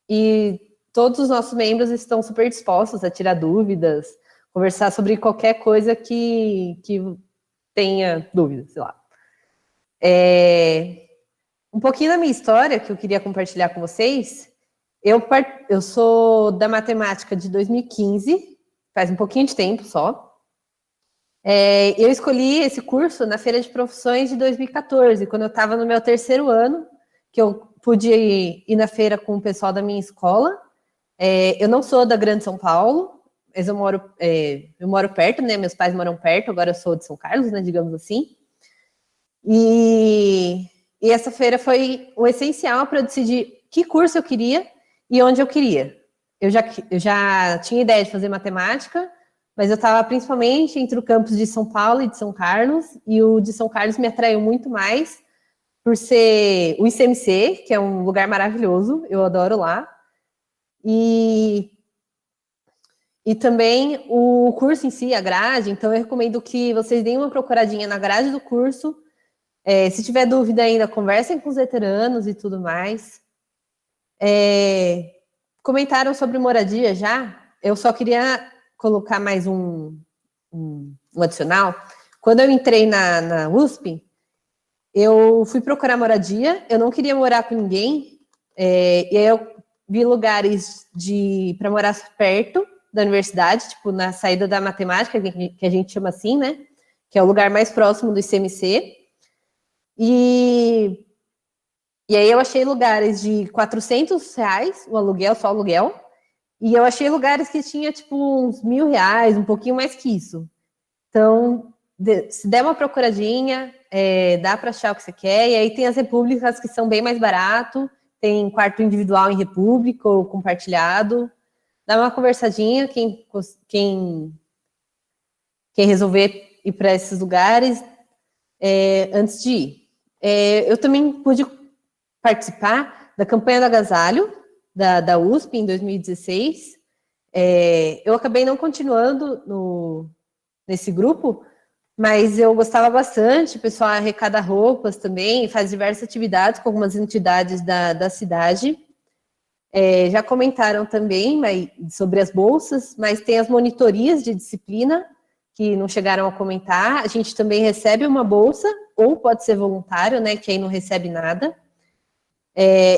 E todos os nossos membros estão super dispostos a tirar dúvidas, conversar sobre qualquer coisa que tenha dúvidas, sei lá. Um pouquinho da minha história que eu queria compartilhar com vocês. Eu sou da matemática de 2015, faz um pouquinho de tempo só. Eu escolhi esse curso na Feira de Profissões de 2014, quando eu estava no meu terceiro ano, que eu pude ir na feira com o pessoal da minha escola. Eu não sou da Grande São Paulo, mas eu moro perto, né? Meus pais moram perto, agora eu sou de São Carlos, né? Digamos assim. E essa feira foi o essencial para eu decidir que curso eu queria e onde eu queria. Eu já tinha ideia de fazer matemática, mas eu estava principalmente entre o campus de São Paulo e de São Carlos, e o de São Carlos me atraiu muito mais por ser o ICMC, que é um lugar maravilhoso, eu adoro lá, e também o curso em si, a grade. Então eu recomendo que vocês deem uma procuradinha na grade do curso. Se tiver dúvida ainda, conversem com os veteranos e tudo mais. Comentaram sobre moradia já. Eu só queria colocar mais um adicional. Quando eu entrei na USP, eu fui procurar moradia. Eu não queria morar com ninguém. E aí eu vi lugares para morar perto da universidade, tipo na saída da matemática, que a gente chama assim, né? Que é o lugar mais próximo do ICMC. E aí eu achei lugares de R$400 o aluguel, só aluguel, e eu achei lugares que tinha tipo uns R$1.000, um pouquinho mais que isso. Então, se der uma procuradinha, dá para achar o que você quer. E aí tem as repúblicas que são bem mais barato, tem quarto individual em república ou compartilhado. Dá uma conversadinha, quem resolver ir para esses lugares antes de ir. Eu também pude participar da campanha do agasalho da USP em 2016. Eu acabei não continuando nesse grupo, Mas eu gostava bastante, o pessoal arrecada roupas também, faz diversas atividades com algumas entidades da cidade. Já comentaram também sobre as bolsas, mas tem as monitorias de disciplina, que não chegaram a comentar. A gente também recebe uma bolsa, ou pode ser voluntário, né, que aí não recebe nada.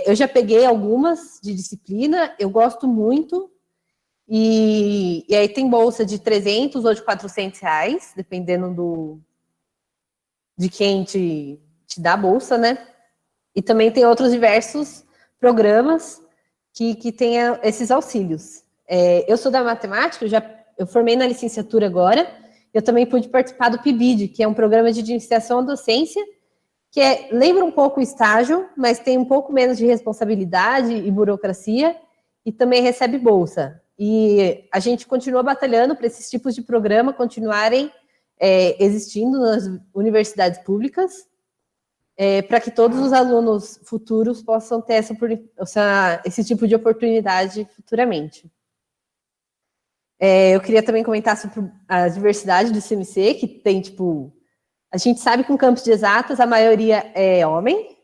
Eu já peguei algumas de disciplina, eu gosto muito, e aí tem bolsa de 300 ou de 400 reais, dependendo de quem te dá a bolsa, né? E também tem outros diversos programas que tem esses auxílios. Eu sou da matemática, eu formei na licenciatura agora, eu também pude participar do PIBID, que é um programa de iniciação à docência, que lembra um pouco o estágio, mas tem um pouco menos de responsabilidade e burocracia, e também recebe bolsa. E a gente continua batalhando para esses tipos de programa continuarem existindo nas universidades públicas, para que todos os alunos futuros possam ter esse tipo de oportunidade futuramente. Eu queria também comentar sobre a diversidade do CMC, que tem, a gente sabe que no campus de exatas a maioria é homem,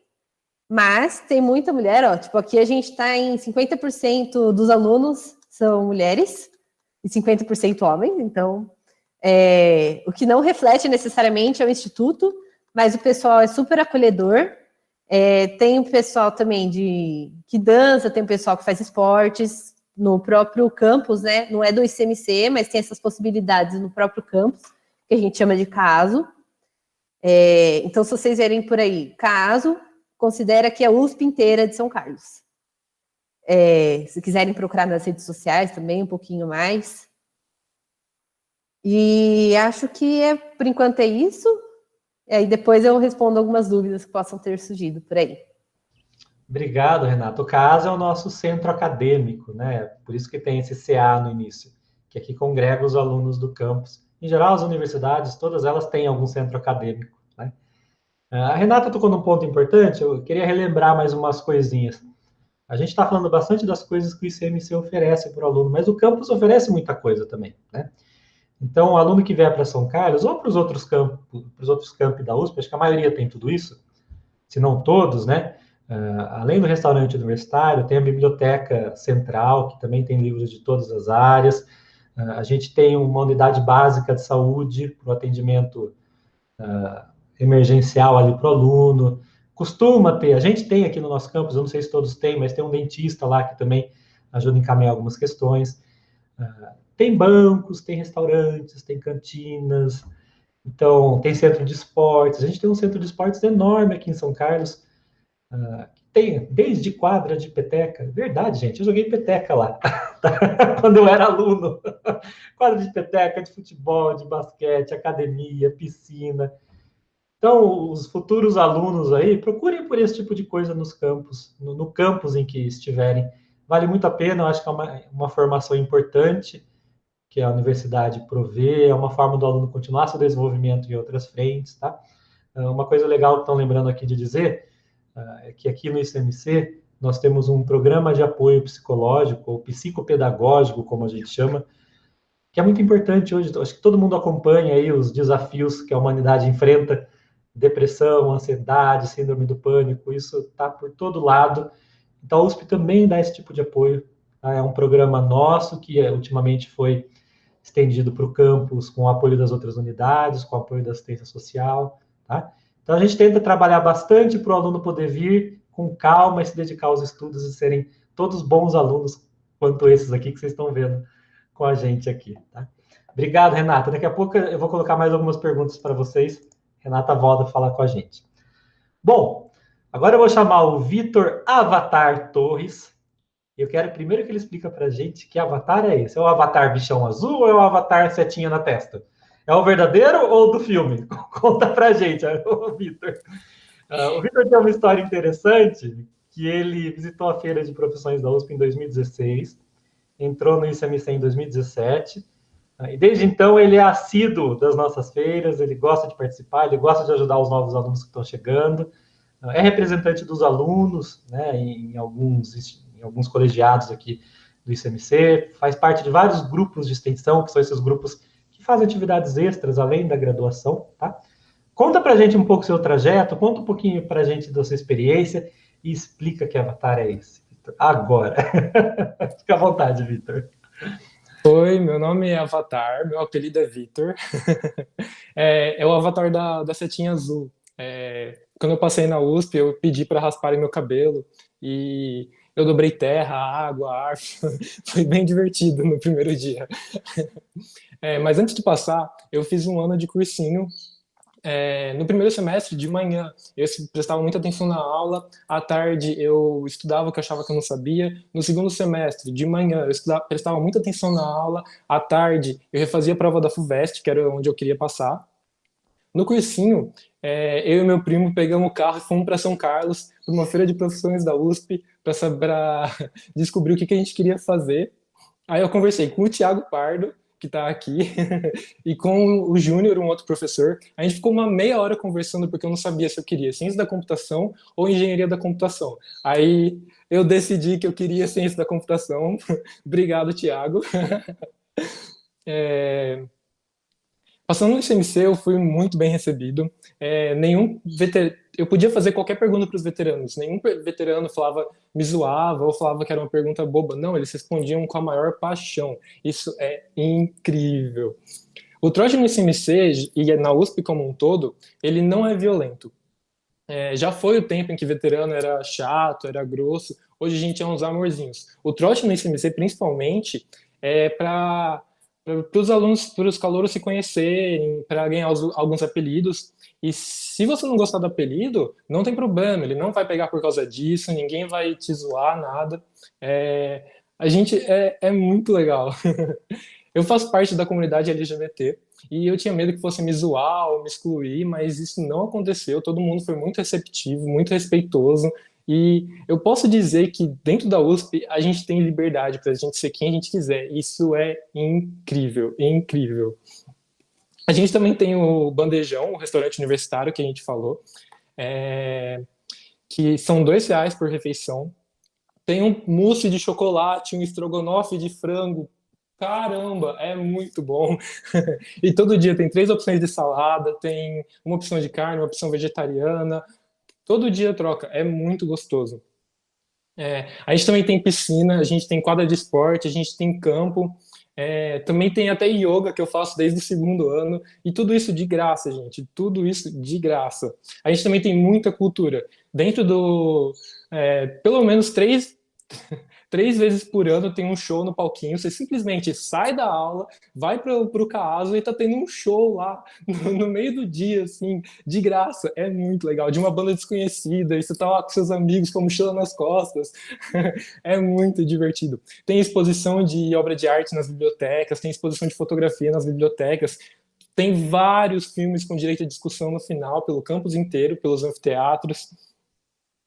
mas tem muita mulher, aqui a gente está em 50% dos alunos são mulheres e 50% homens, então, o que não reflete necessariamente é o instituto, mas o pessoal é super acolhedor, tem o pessoal também que dança, tem o pessoal que faz esportes no próprio campus, né? Não é do ICMC, mas tem essas possibilidades no próprio campus, que a gente chama de CASO. Então, se vocês verem por aí, CASO, considera que é a USP inteira de São Carlos. Se quiserem procurar nas redes sociais também, um pouquinho mais. E acho que, por enquanto, é isso. E aí depois eu respondo algumas dúvidas que possam ter surgido por aí. Obrigado, Renato. O CASO é o nosso centro acadêmico, né? Por isso que tem esse CA no início, que aqui congrega os alunos do campus. Em geral, as universidades, todas elas têm algum centro acadêmico, né? A Renata tocou num ponto importante, eu queria relembrar mais umas coisinhas. A gente está falando bastante das coisas que o ICMC oferece para o aluno, mas o campus oferece muita coisa também, né? Então, o aluno que vier para São Carlos, ou para os outros campi da USP, acho que a maioria tem tudo isso, se não todos, né? Além do restaurante universitário, tem a biblioteca central, que também tem livros de todas as áreas. A gente tem uma unidade básica de saúde para o atendimento emergencial ali para o aluno. Costuma ter, a gente tem aqui no nosso campus, eu não sei se todos têm, mas tem um dentista lá que também ajuda a encaminhar algumas questões. Tem bancos, tem restaurantes, tem cantinas, então tem centro de esportes. A gente tem um centro de esportes enorme aqui em São Carlos, tem desde quadra de peteca. Verdade, gente, eu joguei peteca lá, quando eu era aluno. Quadra de peteca, de futebol, de basquete, academia, piscina. Então, os futuros alunos aí, procurem por esse tipo de coisa nos campos, no campus em que estiverem. Vale muito a pena, eu acho que é uma formação importante que a universidade provê, é uma forma do aluno continuar seu desenvolvimento em outras frentes, tá? Uma coisa legal que estão lembrando aqui de dizer é que aqui no ICMC nós temos um programa de apoio psicológico, ou psicopedagógico, como a gente chama, que é muito importante hoje. Acho que todo mundo acompanha aí os desafios que a humanidade enfrenta, depressão, ansiedade, síndrome do pânico, isso está por todo lado. Então, a USP também dá esse tipo de apoio. Tá? É um programa nosso que ultimamente foi estendido para o campus com o apoio das outras unidades, com o apoio da assistência social. Tá? Então, a gente tenta trabalhar bastante para o aluno poder vir com calma e se dedicar aos estudos e serem todos bons alunos, quanto esses aqui que vocês estão vendo com a gente aqui. Tá? Obrigado, Renata. Daqui a pouco eu vou colocar mais algumas perguntas para vocês. Renata volta a falar com a gente. Bom, agora eu vou chamar o Vitor Avatar Torres. Eu quero primeiro que ele explique para a gente que avatar é esse. É o avatar bichão azul ou é o avatar setinha na testa? É o verdadeiro ou do filme? Conta para a gente, Vitor. O Vitor tem uma história interessante, que ele visitou a Feira de Profissões da USP em 2016, entrou no ICMC em 2017, e desde então ele é assíduo das nossas feiras, ele gosta de participar, ele gosta de ajudar os novos alunos que estão chegando, é representante dos alunos, né, em alguns colegiados aqui do ICMC, faz parte de vários grupos de extensão, que são esses grupos que faz atividades extras além da graduação, tá? Conta pra gente um pouco o seu trajeto, conta um pouquinho pra gente da sua experiência e explica que avatar é esse, Vitor. Agora. Fica à vontade, Vitor. Oi, meu nome é Avatar, meu apelido é Vitor. É o avatar da setinha azul. Quando eu passei na USP, eu pedi para rasparem meu cabelo e eu dobrei terra, água, ar. Foi bem divertido no primeiro dia. Mas antes de passar, eu fiz um ano de cursinho. No primeiro semestre, de manhã, eu prestava muita atenção na aula, à tarde eu estudava o que eu achava que eu não sabia. No segundo semestre, de manhã, eu prestava muita atenção na aula, à tarde eu refazia a prova da FUVEST, que era onde eu queria passar. No cursinho, eu e meu primo pegamos o carro e fomos para São Carlos, para uma feira de profissões da USP, para descobrir o que a gente queria fazer. Aí eu conversei com o Thiago Pardo, que está aqui, e com o Júnior, um outro professor. A gente ficou uma meia hora conversando, porque eu não sabia se eu queria ciência da computação ou engenharia da computação. Aí eu decidi que eu queria ciência da computação. Obrigado, Thiago. Passando no ICMC, eu fui muito bem recebido. Eu podia fazer qualquer pergunta para os veteranos. Nenhum veterano me zoava ou falava que era uma pergunta boba. Não, eles respondiam com a maior paixão. Isso é incrível. O trote no ICMC e na USP como um todo, ele não é violento. Já foi o tempo em que veterano era chato, era grosso. Hoje a gente é uns amorzinhos. O trote no ICMC, principalmente, é para os alunos, para os calouros se conhecerem, para ganhar alguns apelidos. E se você não gostar do apelido, não tem problema, ele não vai pegar por causa disso, ninguém vai te zoar, nada. A gente é muito legal. Eu faço parte da comunidade LGBT e eu tinha medo que fosse me zoar ou me excluir, mas isso não aconteceu, todo mundo foi muito receptivo, muito respeitoso. E eu posso dizer que dentro da USP a gente tem liberdade para a gente ser quem a gente quiser. Isso é incrível, incrível. A gente também tem o Bandejão, o restaurante universitário que a gente falou, que são R$2 por refeição. Tem um mousse de chocolate, um estrogonofe de frango. Caramba, é muito bom. E todo dia tem 3 opções de salada, tem uma opção de carne, uma opção vegetariana. Todo dia troca, é muito gostoso. A gente também tem piscina, a gente tem quadra de esporte, a gente tem campo, também tem até yoga que eu faço desde o 2º ano, e tudo isso de graça, gente, tudo isso de graça. A gente também tem muita cultura. Dentro pelo menos 3 vezes por ano tem um show no palquinho, você simplesmente sai da aula, vai pro caso e tá tendo um show lá no meio do dia, assim, de graça. É muito legal, de uma banda desconhecida, e você tá lá com seus amigos com a mochila nas costas. É muito divertido. Tem exposição de obra de arte nas bibliotecas, tem exposição de fotografia nas bibliotecas, tem vários filmes com direito à discussão no final, pelo campus inteiro, pelos anfiteatros.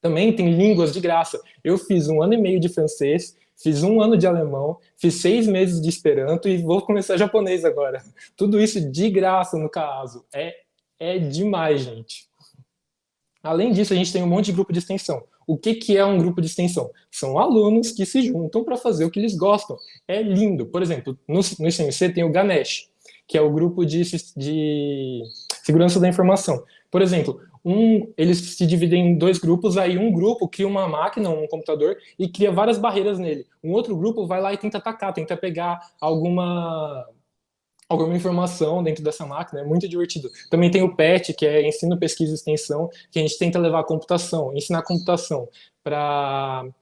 Também tem línguas de graça. Eu fiz 1 ano e meio de francês, fiz 1 ano de alemão, fiz 6 meses de esperanto e vou começar japonês agora. Tudo isso de graça no caso. É demais, gente. Além disso, a gente tem um monte de grupo de extensão. O que é um grupo de extensão? São alunos que se juntam para fazer o que eles gostam. É lindo. Por exemplo, no ICMC tem o Ganesh, que é o grupo de segurança da informação. Por exemplo, eles se dividem em 2 grupos, aí um grupo cria uma máquina, um computador, e cria várias barreiras nele. Um outro grupo vai lá e tenta atacar, tenta pegar alguma informação dentro dessa máquina, é muito divertido. Também tem o PET, que é Ensino, Pesquisa e Extensão, que a gente tenta levar a computação, ensinar computação para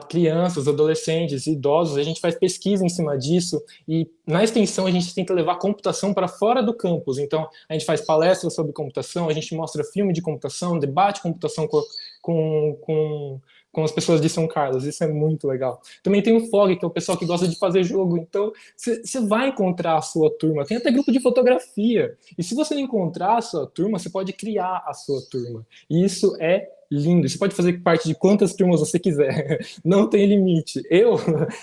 crianças, adolescentes e idosos. A gente faz pesquisa em cima disso, e na extensão a gente tenta levar a computação para fora do campus. Então, a gente faz palestras sobre computação, a gente mostra filme de computação, debate computação com as pessoas de São Carlos. Isso é muito legal. Também tem o FOG, que é o pessoal que gosta de fazer jogo. Então, você vai encontrar a sua turma. Tem até grupo de fotografia. E se você não encontrar a sua turma, você pode criar a sua turma. E isso é lindo. Você pode fazer parte de quantas turmas você quiser. Não tem limite. Eu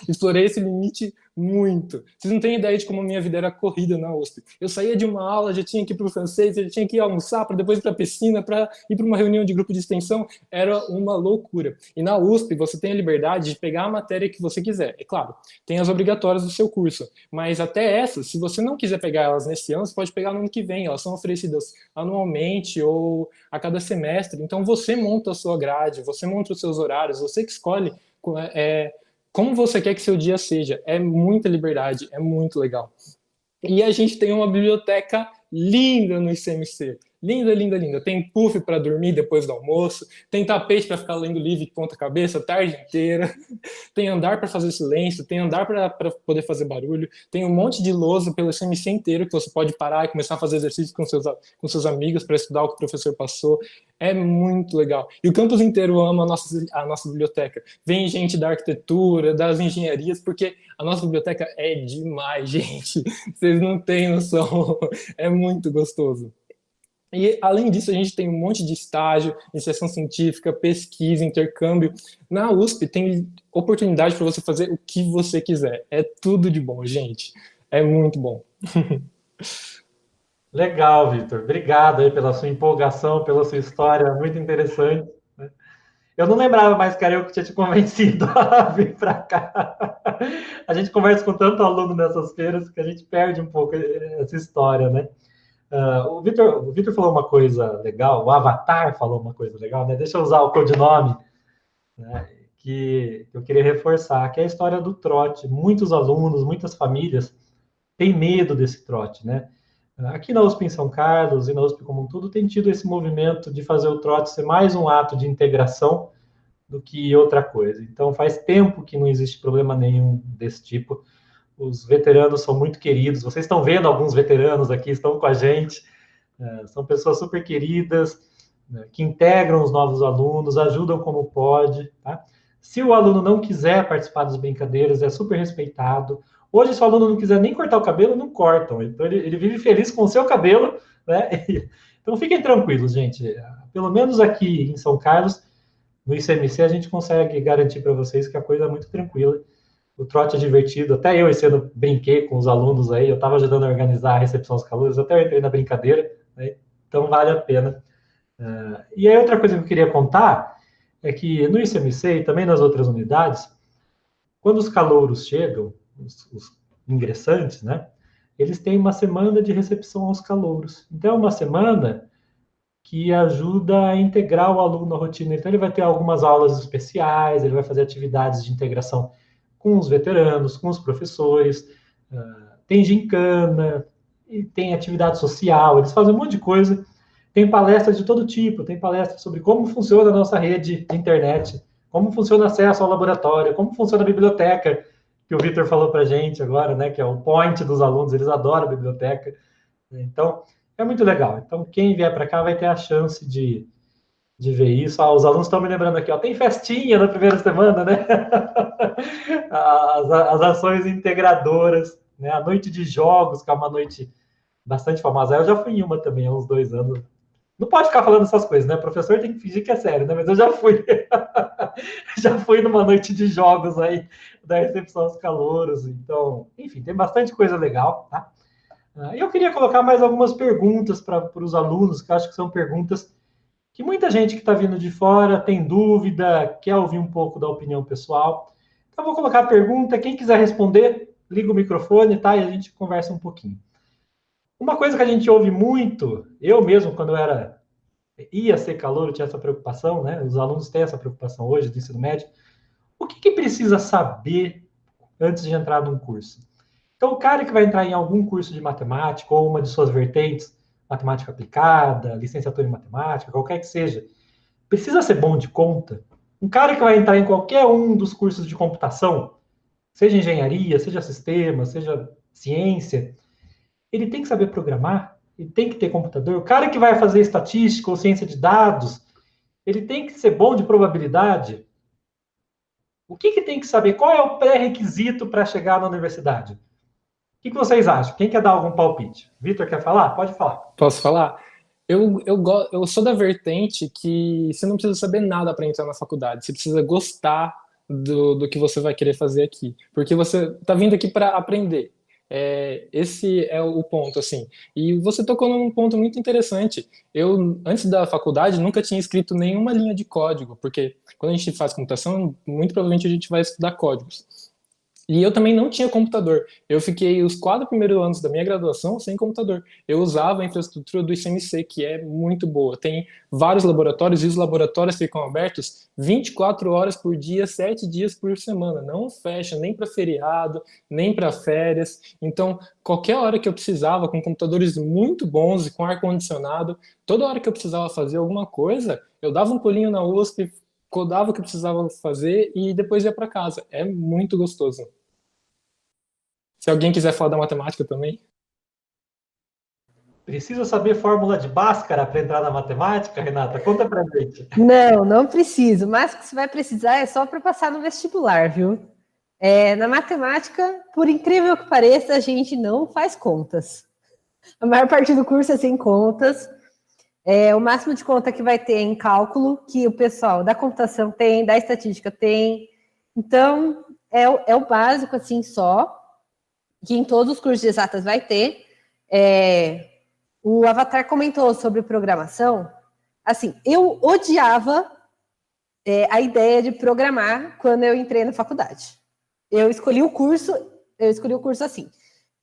explorei esse limite muito. Vocês não têm ideia de como a minha vida era corrida na USP. Eu saía de uma aula, já tinha que ir para o francês, já tinha que ir almoçar, para depois ir para a piscina, para ir para uma reunião de grupo de extensão. Era uma loucura. E na USP você tem a liberdade de pegar a matéria que você quiser. É claro, tem as obrigatórias do seu curso, mas até essas, se você não quiser pegar elas nesse ano, você pode pegar no ano que vem. Elas são oferecidas anualmente ou a cada semestre. Então você monta a sua grade, você monta os seus horários, você que escolhe como você quer que seu dia seja. É muita liberdade, é muito legal. E a gente tem uma biblioteca linda no ICMC. Linda, linda, linda. Tem puff para dormir depois do almoço, tem tapete para ficar lendo livro de ponta cabeça a tarde inteira, tem andar para fazer silêncio, tem andar para poder fazer barulho, tem um monte de lousa pelo ICMC inteiro que você pode parar e começar a fazer exercício com seus amigos para estudar o que o professor passou. É muito legal. E o campus inteiro ama a nossa biblioteca. Vem gente da arquitetura, das engenharias, porque a nossa biblioteca é demais, gente. Vocês não têm noção. É muito gostoso. E, além disso, a gente tem um monte de estágio, iniciação científica, pesquisa, intercâmbio. Na USP tem oportunidade para você fazer o que você quiser. É tudo de bom, gente. É muito bom. Legal, Vitor. Obrigado aí pela sua empolgação, pela sua história, muito interessante. Eu não lembrava mais que era eu que tinha te convencido a vir para cá. A gente conversa com tanto aluno nessas feiras que a gente perde um pouco essa história, né? O Vitor falou uma coisa legal, o Avatar falou uma coisa legal, né? Deixa eu usar o codinome, né? Que eu queria reforçar, que é a história do trote. Muitos alunos, muitas famílias têm medo desse trote, né? Aqui na USP em São Carlos e na USP como um todo tem tido esse movimento de fazer o trote ser mais um ato de integração do que outra coisa. Então faz tempo que não existe problema nenhum desse tipo. Os veteranos são muito queridos. Vocês estão vendo alguns veteranos aqui, estão com a gente. São pessoas super queridas, que integram os novos alunos, ajudam como pode. Tá? Se o aluno não quiser participar das brincadeiras, é super respeitado. Hoje, se o aluno não quiser nem cortar o cabelo, não cortam. Então, ele vive feliz com o seu cabelo. Né? Então, fiquem tranquilos, gente. Pelo menos aqui em São Carlos, no ICMC, a gente consegue garantir para vocês que a coisa é muito tranquila. O trote é divertido. Até eu esse ano brinquei com os alunos aí. Eu estava ajudando a organizar a recepção dos calouros. Até eu entrei na brincadeira. Né? Então, vale a pena. E aí, outra coisa que eu queria contar é que no ICMC e também nas outras unidades, quando os calouros chegam, os ingressantes, né? Eles têm uma semana de recepção aos calouros. Então, é uma semana que ajuda a integrar o aluno na rotina. Então, ele vai ter algumas aulas especiais, ele vai fazer atividades de integração com os veteranos, com os professores, tem gincana, e tem atividade social, eles fazem um monte de coisa. Tem palestras de todo tipo, tem palestras sobre como funciona a nossa rede de internet, como funciona o acesso ao laboratório, como funciona a biblioteca, que o Vitor falou para a gente agora, né, que é o point dos alunos, eles adoram a biblioteca. Então, é muito legal. Então, quem vier para cá vai ter a chance de ver isso. Os alunos estão me lembrando aqui, tem festinha na primeira semana, né? As ações integradoras, né? A noite de jogos, que é uma noite bastante famosa. Eu já fui em uma também, há uns 2 anos. Não pode ficar falando essas coisas, né? O professor tem que fingir que é sério, né? Mas eu já fui. Já fui numa noite de jogos aí, da recepção aos calouros. Então, enfim, tem bastante coisa legal, tá? Eu queria colocar mais algumas perguntas para os alunos, que eu acho que são perguntas que muita gente que está vindo de fora tem dúvida, quer ouvir um pouco da opinião pessoal. Então, eu vou colocar a pergunta. Quem quiser responder, liga o microfone, tá? E a gente conversa um pouquinho. Uma coisa que a gente ouve muito, eu mesmo, quando eu ia ser calouro, tinha essa preocupação, né? Os alunos têm essa preocupação hoje do ensino médio. O que precisa saber antes de entrar num curso? Então, o cara que vai entrar em algum curso de matemática ou uma de suas vertentes, matemática aplicada, licenciatura em matemática, qualquer que seja, precisa ser bom de conta? Um cara que vai entrar em qualquer um dos cursos de computação, seja engenharia, seja sistema, seja ciência, ele tem que saber programar, ele tem que ter computador. O cara que vai fazer estatística ou ciência de dados, ele tem que ser bom de probabilidade. O que tem que saber? Qual é o pré-requisito para chegar na universidade? O que vocês acham? Quem quer dar algum palpite? Vitor, quer falar? Pode falar. Posso falar? Eu sou da vertente que você não precisa saber nada para entrar na faculdade. Você precisa gostar do que você vai querer fazer aqui. Porque você está vindo aqui para aprender. Esse é o ponto, assim. E você tocou num ponto muito interessante. Eu, antes da faculdade, nunca tinha escrito nenhuma linha de código, porque quando a gente faz computação, muito provavelmente a gente vai estudar códigos. E eu também não tinha computador. Eu fiquei os 4 primeiros anos da minha graduação sem computador. Eu usava a infraestrutura do ICMC, que é muito boa. Tem vários laboratórios e os laboratórios ficam abertos 24 horas por dia, 7 dias por semana. Não fecha nem para feriado, nem para férias. Então, qualquer hora que eu precisava, com computadores muito bons e com ar-condicionado, toda hora que eu precisava fazer alguma coisa, eu dava um pulinho na USP, codava o que precisava fazer e depois ia para casa. É muito gostoso. Se alguém quiser falar da matemática também. Precisa saber fórmula de Bhaskara para entrar na matemática, Renata? Conta pra gente. Não preciso. Mas o que você vai precisar é só para passar no vestibular, viu? Na matemática, por incrível que pareça, a gente não faz contas. A maior parte do curso é sem contas. O máximo de conta que vai ter é em cálculo, que o pessoal da computação tem, da estatística tem. Então, é o básico, assim, só, que em todos os cursos de exatas vai ter. O Avatar comentou sobre programação. Assim, eu odiava a ideia de programar quando eu entrei na faculdade. Eu escolhi o curso assim.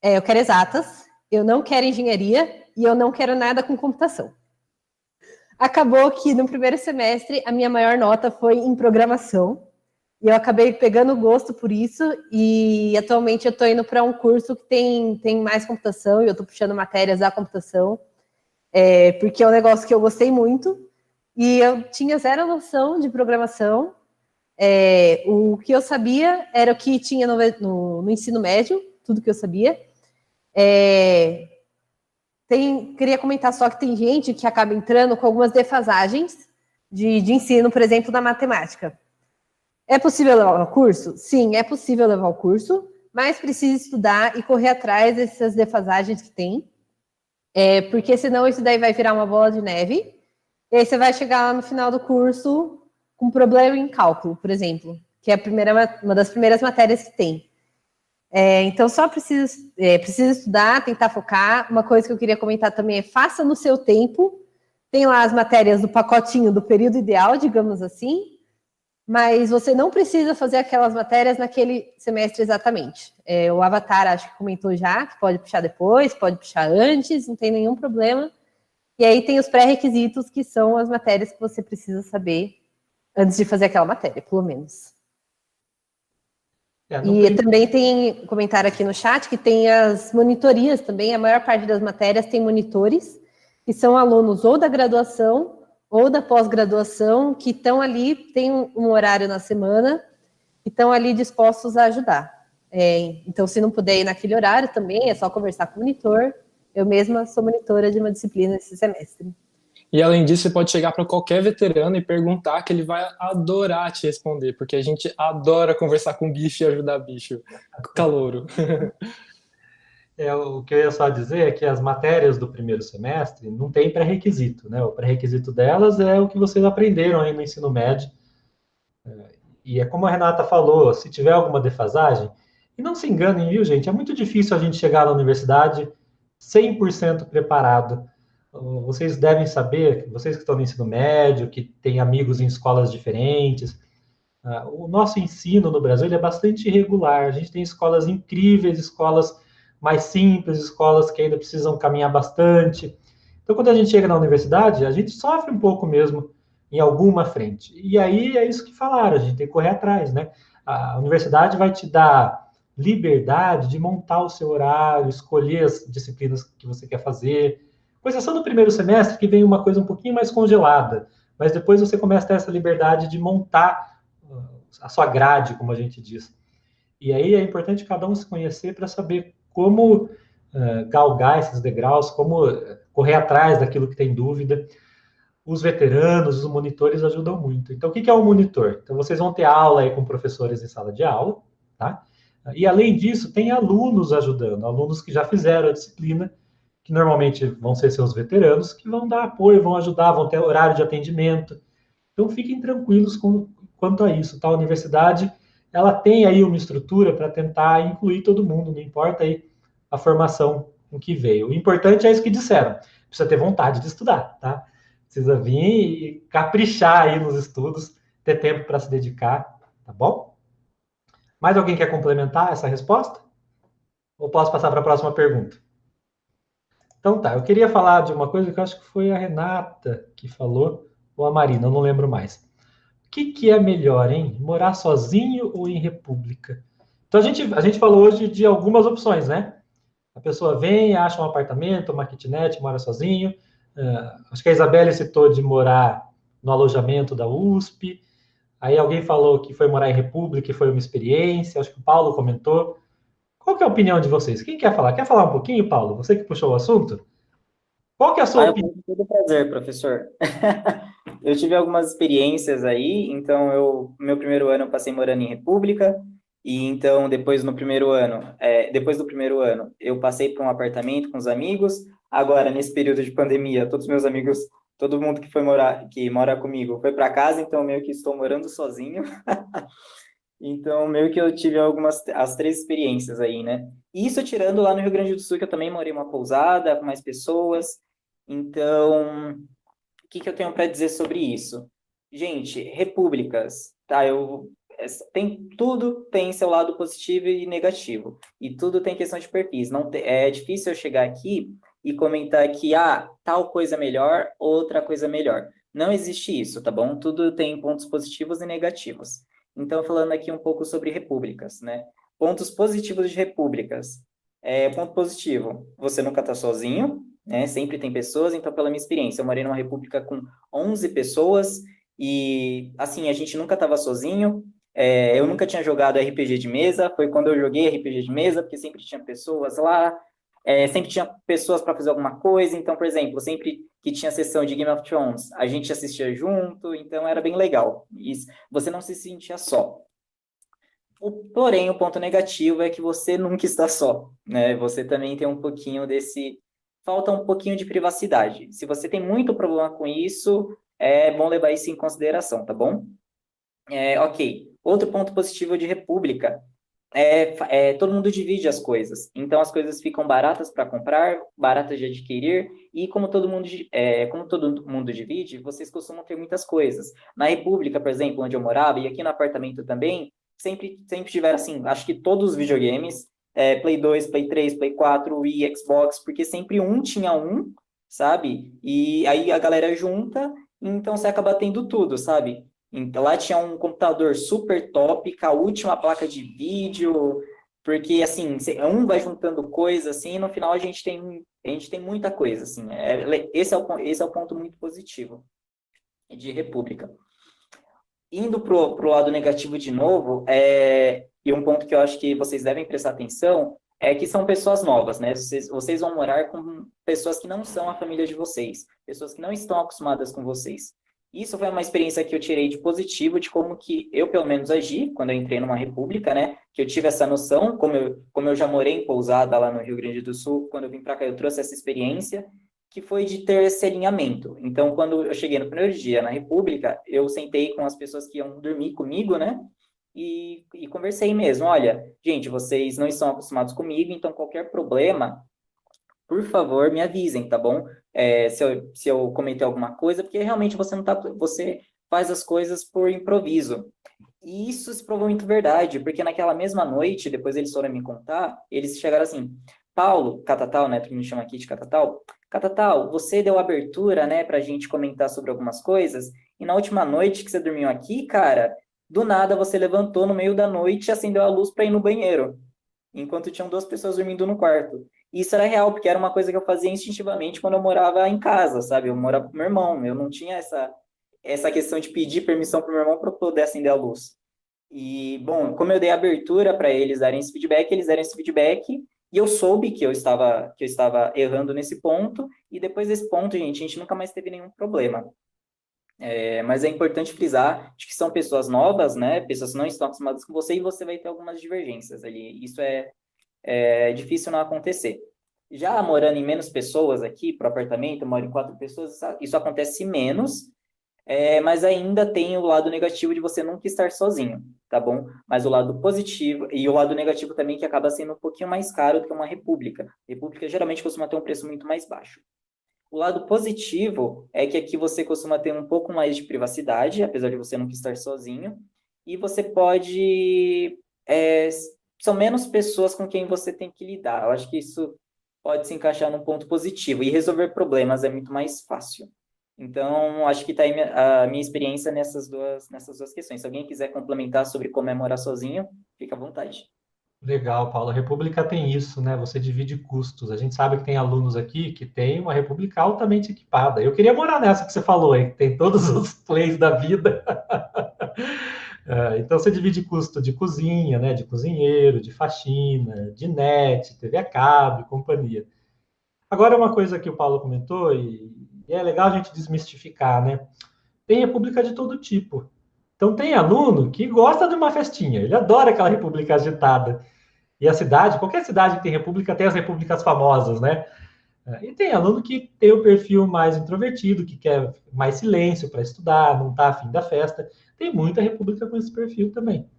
Eu quero exatas, eu não quero engenharia e eu não quero nada com computação. Acabou que no primeiro semestre a minha maior nota foi em programação e eu acabei pegando gosto por isso e atualmente eu estou indo para um curso que tem mais computação e eu estou puxando matérias da computação porque é um negócio que eu gostei muito e eu tinha zero noção de programação. O que eu sabia era o que tinha no ensino médio, tudo que eu sabia. Queria comentar só que tem gente que acaba entrando com algumas defasagens de ensino, por exemplo, da matemática. É possível levar o curso? Sim, é possível levar o curso, mas precisa estudar e correr atrás dessas defasagens que tem, porque senão isso daí vai virar uma bola de neve, e aí você vai chegar lá no final do curso com problema em cálculo, por exemplo, que é uma das primeiras matérias que tem. Então, só precisa estudar, tentar focar. Uma coisa que eu queria comentar também é faça no seu tempo. Tem lá as matérias do pacotinho do período ideal, digamos assim, mas você não precisa fazer aquelas matérias naquele semestre exatamente. O Avatar, acho que comentou já, que pode puxar depois, pode puxar antes, não tem nenhum problema. E aí tem os pré-requisitos, que são as matérias que você precisa saber antes de fazer aquela matéria, pelo menos. Também tem comentário aqui no chat que tem as monitorias também. A maior parte das matérias tem monitores, que são alunos ou da graduação ou da pós-graduação, que estão ali, tem um horário na semana, e estão ali dispostos a ajudar. Então, se não puder ir naquele horário também, é só conversar com o monitor. Eu mesma sou monitora de uma disciplina esse semestre. E além disso, você pode chegar para qualquer veterano e perguntar, que ele vai adorar te responder, porque a gente adora conversar com bicho e ajudar bicho. Calouro. O que eu ia só dizer é que as matérias do primeiro semestre não tem pré-requisito, né? O pré-requisito delas é o que vocês aprenderam aí no ensino médio. E é como a Renata falou, se tiver alguma defasagem, e não se enganem, viu, gente? É muito difícil a gente chegar na universidade 100% preparado. Vocês devem saber, vocês que estão no ensino médio, que têm amigos em escolas diferentes, o nosso ensino no Brasil ele é bastante irregular. A gente tem escolas incríveis, escolas mais simples, escolas que ainda precisam caminhar bastante. Então, quando a gente chega na universidade, a gente sofre um pouco mesmo em alguma frente. E aí é isso que falaram, a gente tem que correr atrás, né? A universidade vai te dar liberdade de montar o seu horário, escolher as disciplinas que você quer fazer. Com exceção do primeiro semestre, que vem uma coisa um pouquinho mais congelada, mas depois você começa a ter essa liberdade de montar a sua grade, como a gente diz. E aí é importante cada um se conhecer para saber como galgar esses degraus, como correr atrás daquilo que tem dúvida. Os veteranos, os monitores ajudam muito. Então, o que é um monitor? Então, vocês vão ter aula aí com professores em sala de aula, tá? E, além disso, tem alunos ajudando, alunos que já fizeram a disciplina, que normalmente vão ser seus veteranos, que vão dar apoio, vão ajudar, vão ter horário de atendimento. Então, fiquem tranquilos quando quanto a isso, tá? A universidade, ela tem aí uma estrutura para tentar incluir todo mundo, não importa aí a formação com que veio. O importante é isso que disseram, precisa ter vontade de estudar, tá? Precisa vir e caprichar aí nos estudos, ter tempo para se dedicar, tá bom? Mais alguém quer complementar essa resposta? Ou posso passar para a próxima pergunta? Então tá, eu queria falar de uma coisa que eu acho que foi a Renata que falou, ou a Marina, eu não lembro mais. O que é melhor, hein? Morar sozinho ou em república? Então a gente falou hoje de algumas opções, né? A pessoa vem, acha um apartamento, uma kitnet, mora sozinho. Acho que a Isabelle citou de morar no alojamento da USP. Aí alguém falou que foi morar em república e foi uma experiência. Acho que o Paulo comentou. Qual que é a opinião de vocês? Quem quer falar? Quer falar um pouquinho, Paulo? Você que puxou o assunto? Qual que é a sua Eu opinião? tenho todo prazer, professor. Eu tive algumas experiências aí, então meu primeiro ano eu passei morando em república, e então depois depois do primeiro ano, eu passei para um apartamento com os amigos. Agora, nesse período de pandemia, todos os meus amigos, todo mundo que mora comigo, foi para casa, então meio que estou morando sozinho. Então, meio que eu tive as três experiências aí, né? Isso tirando lá no Rio Grande do Sul, que eu também morei em uma pousada com mais pessoas. Então, o que eu tenho para dizer sobre isso? Gente, repúblicas, tá? Tudo tem seu lado positivo e negativo. E tudo tem questão de perfis. É difícil eu chegar aqui e comentar que, tal coisa melhor, outra coisa melhor. Não existe isso, tá bom? Tudo tem pontos positivos e negativos. Então, falando aqui um pouco sobre repúblicas, né? Pontos positivos de repúblicas. Ponto positivo, você nunca está sozinho, né? Sempre tem pessoas. Então, pela minha experiência, eu morei numa república com 11 pessoas e, assim, a gente nunca estava sozinho. Eu nunca tinha jogado RPG de mesa, foi quando eu joguei RPG de mesa, porque sempre tinha pessoas lá, sempre tinha pessoas para fazer alguma coisa. Então, por exemplo, sempre que tinha sessão de Game of Thrones, a gente assistia junto, então era bem legal. Isso, você não se sentia só. Porém, o ponto negativo é que você nunca está só, né? Você também tem um pouquinho falta um pouquinho de privacidade. Se você tem muito problema com isso, é bom levar isso em consideração, tá bom? Ok. Outro ponto positivo de república todo mundo divide as coisas. Então, as coisas ficam baratas para comprar, baratas de adquirir, e como todo mundo divide, vocês costumam ter muitas coisas. Na república, por exemplo, onde eu morava, e aqui no apartamento também, sempre tiveram, assim, acho que todos os videogames, Play 2, Play 3, Play 4, Wii, Xbox, porque sempre um tinha um, sabe? E aí a galera junta, então você acaba tendo tudo, sabe? Então, lá tinha um computador super top, com a última placa de vídeo, porque, assim, um vai juntando coisa, assim, e no final a gente tem muita coisa, assim. Esse é o ponto muito positivo de república. Indo pro lado negativo de novo, e um ponto que eu acho que vocês devem prestar atenção, é que são pessoas novas, né? Vocês vão morar com pessoas que não são a família de vocês, pessoas que não estão acostumadas com vocês. Isso foi uma experiência que eu tirei de positivo, de como que eu, pelo menos, agi quando eu entrei numa república, né? Que eu tive essa noção, como eu já morei em pousada lá no Rio Grande do Sul, quando eu vim para cá eu trouxe essa experiência, que foi de ter esse alinhamento. Então, quando eu cheguei no primeiro dia na república, eu sentei com as pessoas que iam dormir comigo, né? E conversei mesmo, olha, gente, vocês não estão acostumados comigo, então qualquer problema, por favor, me avisem, tá bom? Se eu cometer alguma coisa, porque realmente você faz as coisas por improviso. E isso se provou muito verdade, porque naquela mesma noite, depois eles foram me contar, eles chegaram assim, Paulo, Catatal, né, tu me chama aqui de Catatal, Catatal, você deu abertura, né, pra gente comentar sobre algumas coisas, e na última noite que você dormiu aqui, cara, do nada você levantou no meio da noite e acendeu a luz para ir no banheiro, enquanto tinham 2 pessoas dormindo no quarto. E isso era real, porque era uma coisa que eu fazia instintivamente quando eu morava em casa, sabe? Eu morava com meu irmão, eu não tinha essa questão de pedir permissão para o meu irmão para poder acender a luz. E, bom, como eu dei abertura para eles darem esse feedback, eles deram esse feedback, e eu soube que eu estava errando nesse ponto, e depois desse ponto, gente, a gente nunca mais teve nenhum problema. Mas é importante frisar de que são pessoas novas, né? Pessoas que não estão acostumadas com você, e você vai ter algumas divergências ali. Isso é difícil não acontecer. Já morando em menos pessoas aqui, para o apartamento, eu moro em 4 pessoas, isso acontece menos, Mas ainda tem o lado negativo de você nunca estar sozinho, tá bom? Mas o lado positivo, e o lado negativo também, que acaba sendo um pouquinho mais caro do que uma república. República geralmente costuma ter um preço muito mais baixo. O lado positivo é que aqui você costuma ter um pouco mais de privacidade, apesar de você nunca estar sozinho, e você pode... são menos pessoas com quem você tem que lidar. Eu acho que isso pode se encaixar num ponto positivo, e resolver problemas é muito mais fácil. Então, acho que está aí a minha experiência nessas duas questões. Se alguém quiser complementar sobre como é morar sozinho, fica à vontade. Legal, Paulo. A República tem isso, né? Você divide custos. A gente sabe que tem alunos aqui que tem uma República altamente equipada. Eu queria morar nessa que você falou, hein? Que tem todos os plays da vida. Então, você divide custo de cozinha, né? De cozinheiro, de faxina, de net, TV a cabo, companhia. Agora, uma coisa que o Paulo comentou, e é legal a gente desmistificar, né? Tem República de todo tipo. Então, tem aluno que gosta de uma festinha, ele adora aquela República agitada. E a cidade, qualquer cidade que tem república, tem as repúblicas famosas, né? E tem aluno que tem o perfil mais introvertido, que quer mais silêncio para estudar, não está afim da festa. Tem muita república com esse perfil também,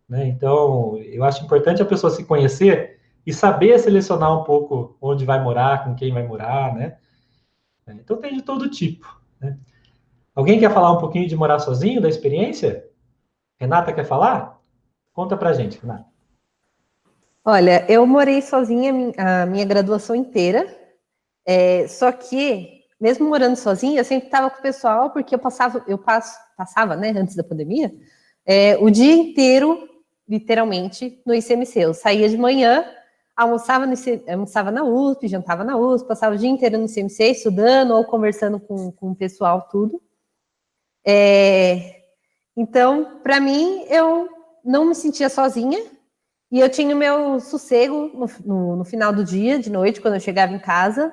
né? Então, eu acho importante a pessoa se conhecer e saber selecionar um pouco onde vai morar, com quem vai morar, né? Então, tem de todo tipo, né? Alguém quer falar um pouquinho de morar sozinho, da experiência? Renata quer falar? Conta pra gente, Renata. Olha, eu morei sozinha a minha graduação inteira, só que, mesmo morando sozinha, eu sempre estava com o pessoal, porque eu passava, né, antes da pandemia, o dia inteiro, literalmente, no ICMC. Eu saía de manhã, almoçava na USP, jantava na USP, passava o dia inteiro no ICMC, estudando ou conversando com o pessoal, tudo. Então, para mim, eu não me sentia sozinha, e eu tinha o meu sossego no final do dia, de noite, quando eu chegava em casa,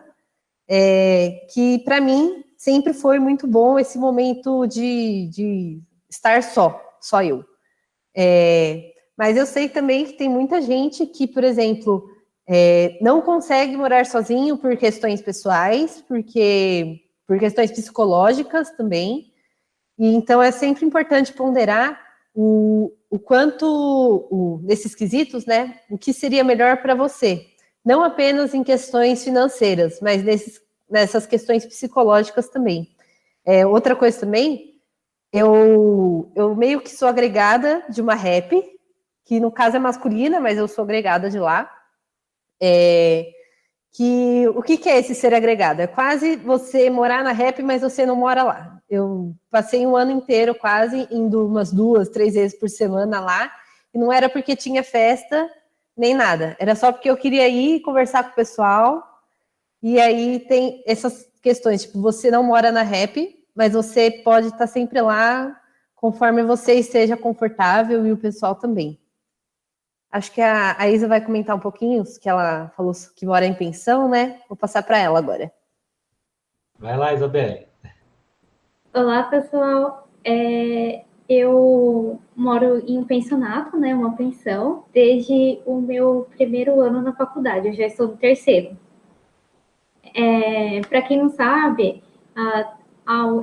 que para mim sempre foi muito bom esse momento de estar só eu. Mas eu sei também que tem muita gente que, por exemplo, não consegue morar sozinho por questões pessoais, por questões psicológicas também. E então é sempre importante ponderar o quanto, nesses quesitos, né, o que seria melhor para você. Não apenas em questões financeiras, mas nessas questões psicológicas também. Outra coisa também, eu meio que sou agregada de uma rap, que no caso é masculina, mas eu sou agregada de lá. O que é esse ser agregado? É quase você morar na rap, mas você não mora lá. Eu passei um ano inteiro quase indo umas 2, 3 vezes por semana lá, e não era porque tinha festa nem nada, era só porque eu queria ir conversar com o pessoal. E aí tem essas questões, tipo, você não mora na rap, mas você pode estar sempre lá conforme você esteja confortável, e o pessoal também. Acho que a Isa vai comentar um pouquinho, que ela falou que mora em pensão, né? Vou passar para ela agora. Vai lá, Isabelle. Olá, pessoal. Eu moro em um pensionato, né? Uma pensão, desde o meu primeiro ano na faculdade. Eu já estou no terceiro. Para quem não sabe,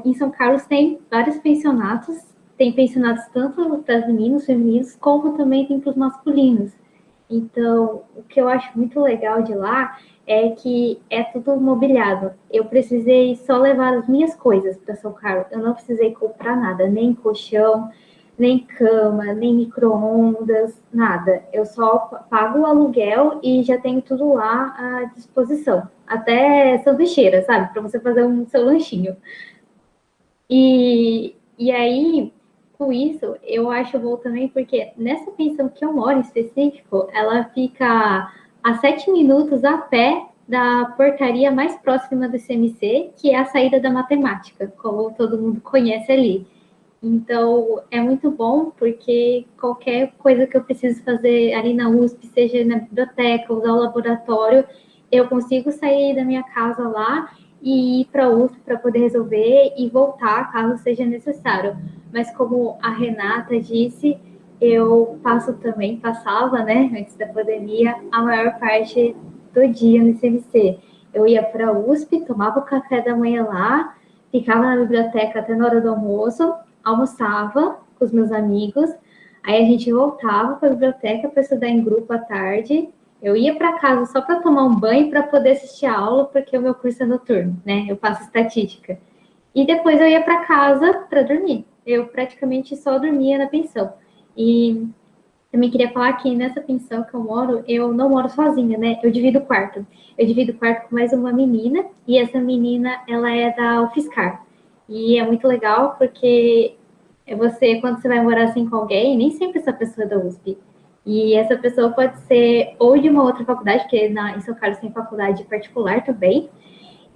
em São Carlos tem vários pensionatos. Tem pensionatos tanto para os meninos, femininos, como também tem para os masculinos. Então, o que eu acho muito legal de lá é que é tudo mobiliado. Eu precisei só levar as minhas coisas para São Carlos. Eu não precisei comprar nada, nem colchão, nem cama, nem micro-ondas, nada. Eu só pago o aluguel e já tenho tudo lá à disposição. Até sanduicheira, sabe? Para você fazer o seu lanchinho. E aí, com isso, eu acho bom também, porque nessa pensão que eu moro em específico, ela fica a 7 minutos a pé da portaria mais próxima do CMC, que é a saída da matemática, como todo mundo conhece ali. Então, é muito bom, porque qualquer coisa que eu preciso fazer ali na USP, seja na biblioteca, usar o laboratório, eu consigo sair da minha casa lá e ir para a USP para poder resolver e voltar, caso seja necessário. Mas como a Renata disse, eu passava, né, antes da pandemia, a maior parte do dia no CMC. Eu ia para a USP, tomava o café da manhã lá, ficava na biblioteca até na hora do almoço, almoçava com os meus amigos, aí a gente voltava para a biblioteca para estudar em grupo à tarde. Eu ia para casa só para tomar um banho para poder assistir a aula, porque o meu curso é noturno, né? Eu faço estatística. E depois eu ia para casa para dormir. Eu praticamente só dormia na pensão. E também queria falar que nessa pensão que eu não moro sozinha, né? Eu divido quarto. Eu divido quarto com mais uma menina, e essa menina, ela é da UFSCar. E é muito legal, porque quando você vai morar assim com alguém, nem sempre essa pessoa é da USP. E essa pessoa pode ser ou de uma outra faculdade, porque em São Carlos tem faculdade particular também.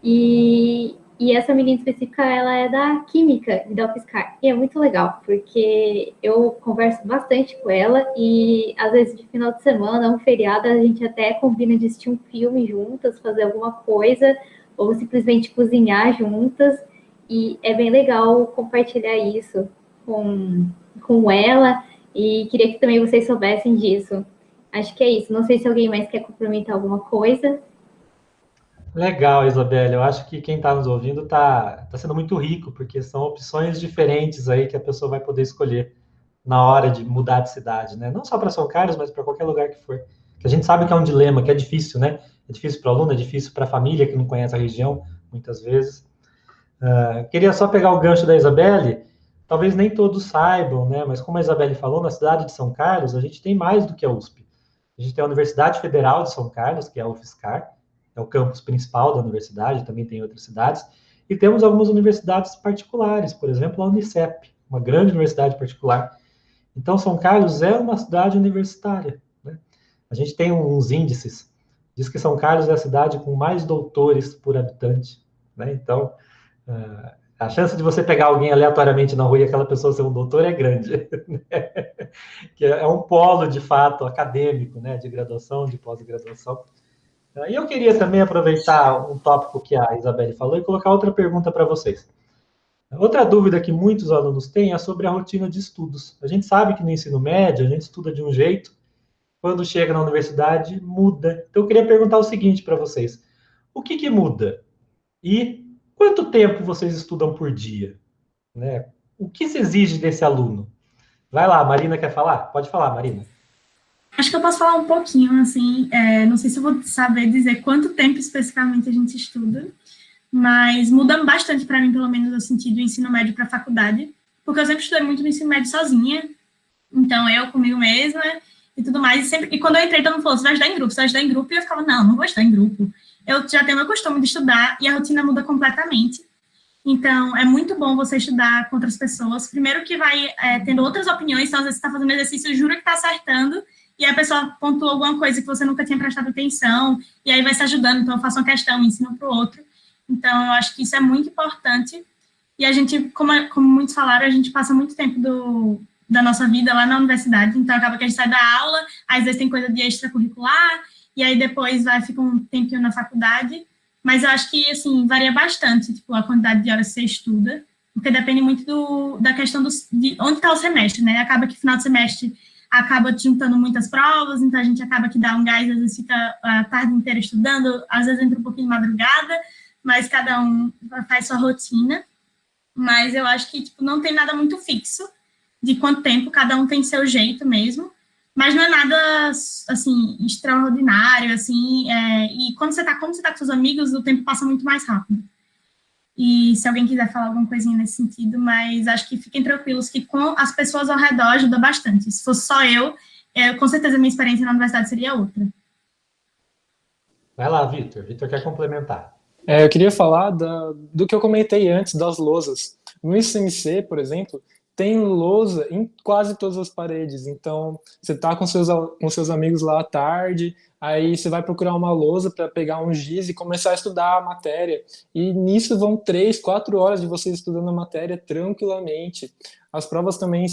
E essa menina específica, ela é da Química e da UFSCar. E é muito legal, porque eu converso bastante com ela e, às vezes, de final de semana, um feriado, a gente até combina de assistir um filme juntas, fazer alguma coisa, ou simplesmente cozinhar juntas. E é bem legal compartilhar isso com ela, e queria que também vocês soubessem disso. Acho que é isso. Não sei se alguém mais quer complementar alguma coisa. Legal, Isabelle. Eu acho que quem está nos ouvindo está sendo muito rico, porque são opções diferentes aí que a pessoa vai poder escolher na hora de mudar de cidade, né? Não só para São Carlos, mas para qualquer lugar que for. Que a gente sabe que é um dilema, que é difícil, né? É difícil para o aluno, é difícil para a família que não conhece a região, muitas vezes. Queria só pegar o gancho da Isabelle. Talvez nem todos saibam, né? Mas como a Isabelle falou, na cidade de São Carlos, a gente tem mais do que a USP. A gente tem a Universidade Federal de São Carlos, que é a UFSCar, é o campus principal da universidade, também tem outras cidades, e temos algumas universidades particulares, por exemplo, a Unicep, uma grande universidade particular. Então, São Carlos é uma cidade universitária, né? A gente tem uns índices, diz que São Carlos é a cidade com mais doutores por habitante, né? Então, a chance de você pegar alguém aleatoriamente na rua e aquela pessoa ser um doutor é grande, né? Que é um polo, de fato, acadêmico, né? De graduação, de pós-graduação. E eu queria também aproveitar um tópico que a Isabelle falou e colocar outra pergunta para vocês. Outra dúvida que muitos alunos têm é sobre a rotina de estudos. A gente sabe que no ensino médio a gente estuda de um jeito, quando chega na universidade muda. Então eu queria perguntar o seguinte para vocês: o que muda? E quanto tempo vocês estudam por dia? Né? O que se exige desse aluno? Vai lá, a Marina quer falar? Pode falar, Marina. Acho que eu posso falar um pouquinho, assim, não sei se eu vou saber dizer quanto tempo especificamente a gente estuda, mas muda bastante para mim, pelo menos, no sentido do ensino médio para a faculdade, porque eu sempre estudei muito no ensino médio sozinha, então eu comigo mesma e tudo mais, e quando eu entrei, todo mundo falou, você vai estudar em grupo, e eu ficava, não vou estudar em grupo. Eu já tenho o meu costume de estudar e a rotina muda completamente. Então, é muito bom você estudar com outras pessoas. Primeiro que vai tendo outras opiniões, então às vezes você está fazendo exercício, jura que está acertando, e a pessoa pontua alguma coisa que você nunca tinha prestado atenção, e aí vai se ajudando, então eu faço uma questão, ensino para o outro. Então, eu acho que isso é muito importante. E a gente, como muitos falaram, a gente passa muito tempo da nossa vida lá na universidade, então acaba que a gente sai da aula, às vezes tem coisa de extracurricular, e aí depois fica um tempinho na faculdade, mas eu acho que, assim, varia bastante, tipo, a quantidade de horas que você estuda, porque depende muito da questão de onde está o semestre, né? Acaba que final de semestre acaba juntando muitas provas, então a gente acaba que dá um gás, às vezes fica a tarde inteira estudando, às vezes entra um pouquinho de madrugada, mas cada um faz sua rotina. Mas eu acho que, tipo, não tem nada muito fixo de quanto tempo, cada um tem seu jeito mesmo, mas não é nada, assim, extraordinário, assim, e como você tá com seus amigos, o tempo passa muito mais rápido. E se alguém quiser falar alguma coisinha nesse sentido, mas acho que fiquem tranquilos que com as pessoas ao redor ajuda bastante. Se fosse só eu, com certeza a minha experiência na universidade seria outra. Vai lá, Vitor. Vitor quer complementar. Eu queria falar do que eu comentei antes, das lousas. No ICMC, por exemplo, tem lousa em quase todas as paredes. Então, você está com seus amigos lá à tarde, aí você vai procurar uma lousa para pegar um giz e começar a estudar a matéria. E nisso vão 3, 4 horas de você estudando a matéria tranquilamente. As provas também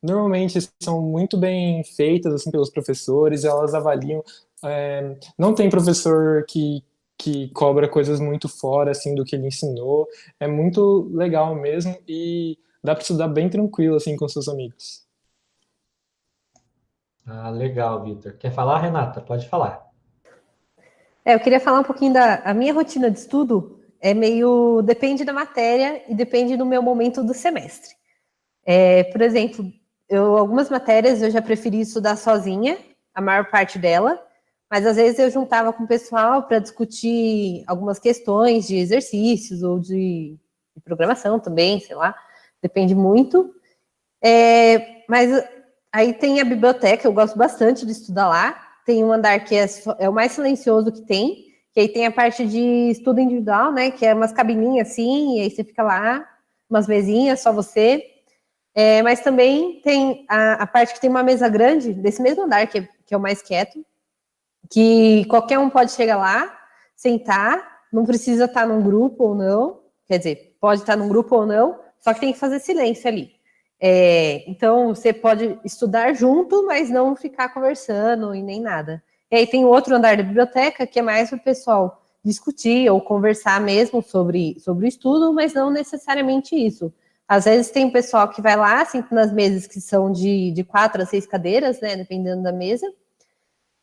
normalmente são muito bem feitas assim, pelos professores, elas avaliam. Não tem professor que cobra coisas muito fora assim, do que ele ensinou. É muito legal mesmo e dá para estudar bem tranquilo assim, com seus amigos. Legal, Vitor. Quer falar, Renata? Pode falar. Eu queria falar um pouquinho a minha rotina de estudo depende da matéria e depende do meu momento do semestre. Por exemplo, algumas matérias eu já preferi estudar sozinha, a maior parte dela, mas às vezes eu juntava com o pessoal para discutir algumas questões de exercícios ou de programação também, sei lá, depende muito. Mas aí tem a biblioteca, eu gosto bastante de estudar lá. Tem um andar que é o mais silencioso que tem, que aí tem a parte de estudo individual, né, que é umas cabininhas assim, e aí você fica lá, umas mesinhas, só você. Mas também tem a parte que tem uma mesa grande, desse mesmo andar, que é o mais quieto, que qualquer um pode chegar lá, sentar, não precisa estar num grupo ou não, quer dizer, pode estar num grupo ou não, só que tem que fazer silêncio ali. Então, você pode estudar junto, mas não ficar conversando e nem nada. E aí tem outro andar da biblioteca, que é mais para o pessoal discutir ou conversar mesmo sobre o estudo, mas não necessariamente isso. Às vezes tem um pessoal que vai lá, senta nas mesas que são de 4 a 6 cadeiras, né, dependendo da mesa,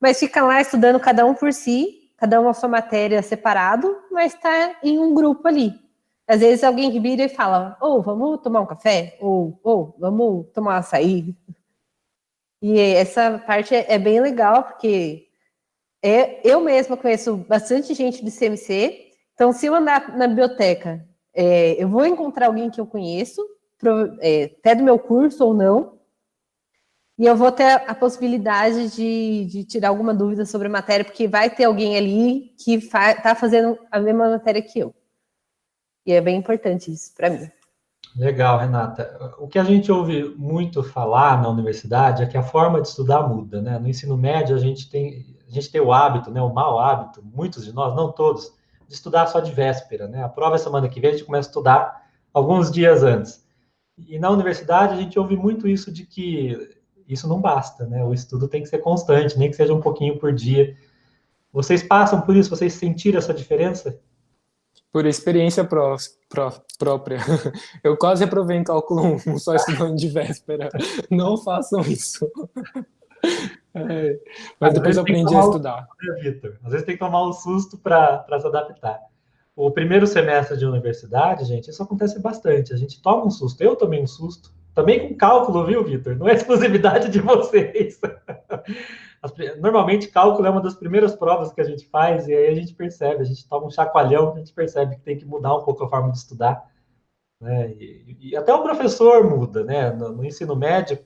mas fica lá estudando cada um por si, cada um a sua matéria separado, mas está em um grupo ali. Às vezes alguém vira e fala, vamos tomar um café? Ou vamos tomar um açaí? E essa parte é bem legal, porque eu mesma conheço bastante gente do CMC, então se eu andar na biblioteca, eu vou encontrar alguém que eu conheço, até do meu curso ou não, e eu vou ter a possibilidade de tirar alguma dúvida sobre a matéria, porque vai ter alguém ali que está fazendo a mesma matéria que eu. E é bem importante isso para mim. Legal, Renata. O que a gente ouve muito falar na universidade é que a forma de estudar muda, né? No ensino médio, a gente tem o hábito, né? O mau hábito, muitos de nós, não todos, de estudar só de véspera, né? A prova é semana que vem, a gente começa a estudar alguns dias antes. E na universidade, a gente ouve muito isso de que isso não basta, né? O estudo tem que ser constante, nem que seja um pouquinho por dia. Vocês passam por isso? Vocês sentiram essa diferença? Por experiência própria. Eu quase reprovei em cálculo 1, só estudando de véspera. Não façam isso. Mas depois eu aprendi a estudar. Vitor, às vezes tem que tomar um susto para se adaptar. O primeiro semestre de universidade, gente, isso acontece bastante. A gente toma um susto. Eu tomei um susto. Também com cálculo, viu, Vitor? Não é exclusividade de vocês. Normalmente, cálculo é uma das primeiras provas que a gente faz, e aí a gente percebe, a gente toma um chacoalhão, a gente percebe que tem que mudar um pouco a forma de estudar. Né? E até o professor muda, né? No ensino médio,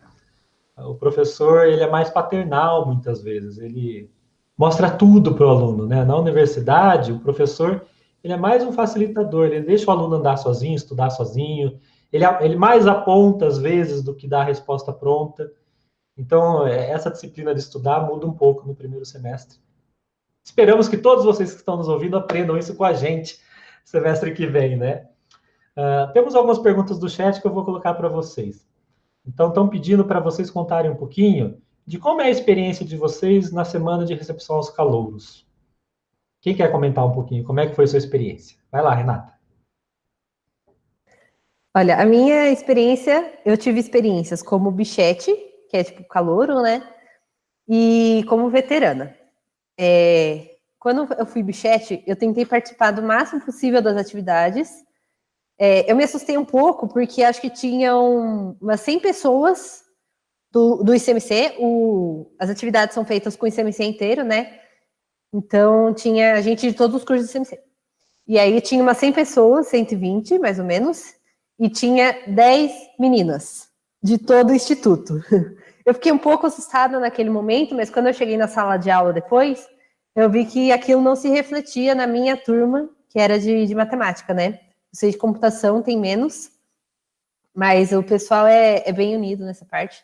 o professor ele é mais paternal, muitas vezes. Ele mostra tudo para o aluno. Né? Na universidade, o professor ele é mais um facilitador, ele deixa o aluno andar sozinho, estudar sozinho, ele mais aponta, às vezes, do que dá a resposta pronta. Então, essa disciplina de estudar muda um pouco no primeiro semestre. Esperamos que todos vocês que estão nos ouvindo aprendam isso com a gente semestre que vem, né? Temos algumas perguntas do chat que eu vou colocar para vocês. Então, estão pedindo para vocês contarem um pouquinho de como é a experiência de vocês na semana de recepção aos calouros. Quem quer comentar um pouquinho? Como é que foi a sua experiência? Vai lá, Renata. Olha, a minha experiência, eu tive experiências como bichete, que é tipo calouro, né? E como veterana. Quando eu fui bichete, eu tentei participar do máximo possível das atividades. Eu me assustei um pouco, porque acho que tinham umas 100 pessoas do ICMC. As atividades são feitas com o ICMC inteiro, né? Então, tinha gente de todos os cursos do ICMC. E aí tinha umas 100 pessoas, 120, mais ou menos, e tinha 10 meninas de todo o instituto. Eu fiquei um pouco assustada naquele momento, mas quando eu cheguei na sala de aula depois, eu vi que aquilo não se refletia na minha turma, que era de matemática, né? Ou seja, de computação tem menos, mas o pessoal é bem unido nessa parte.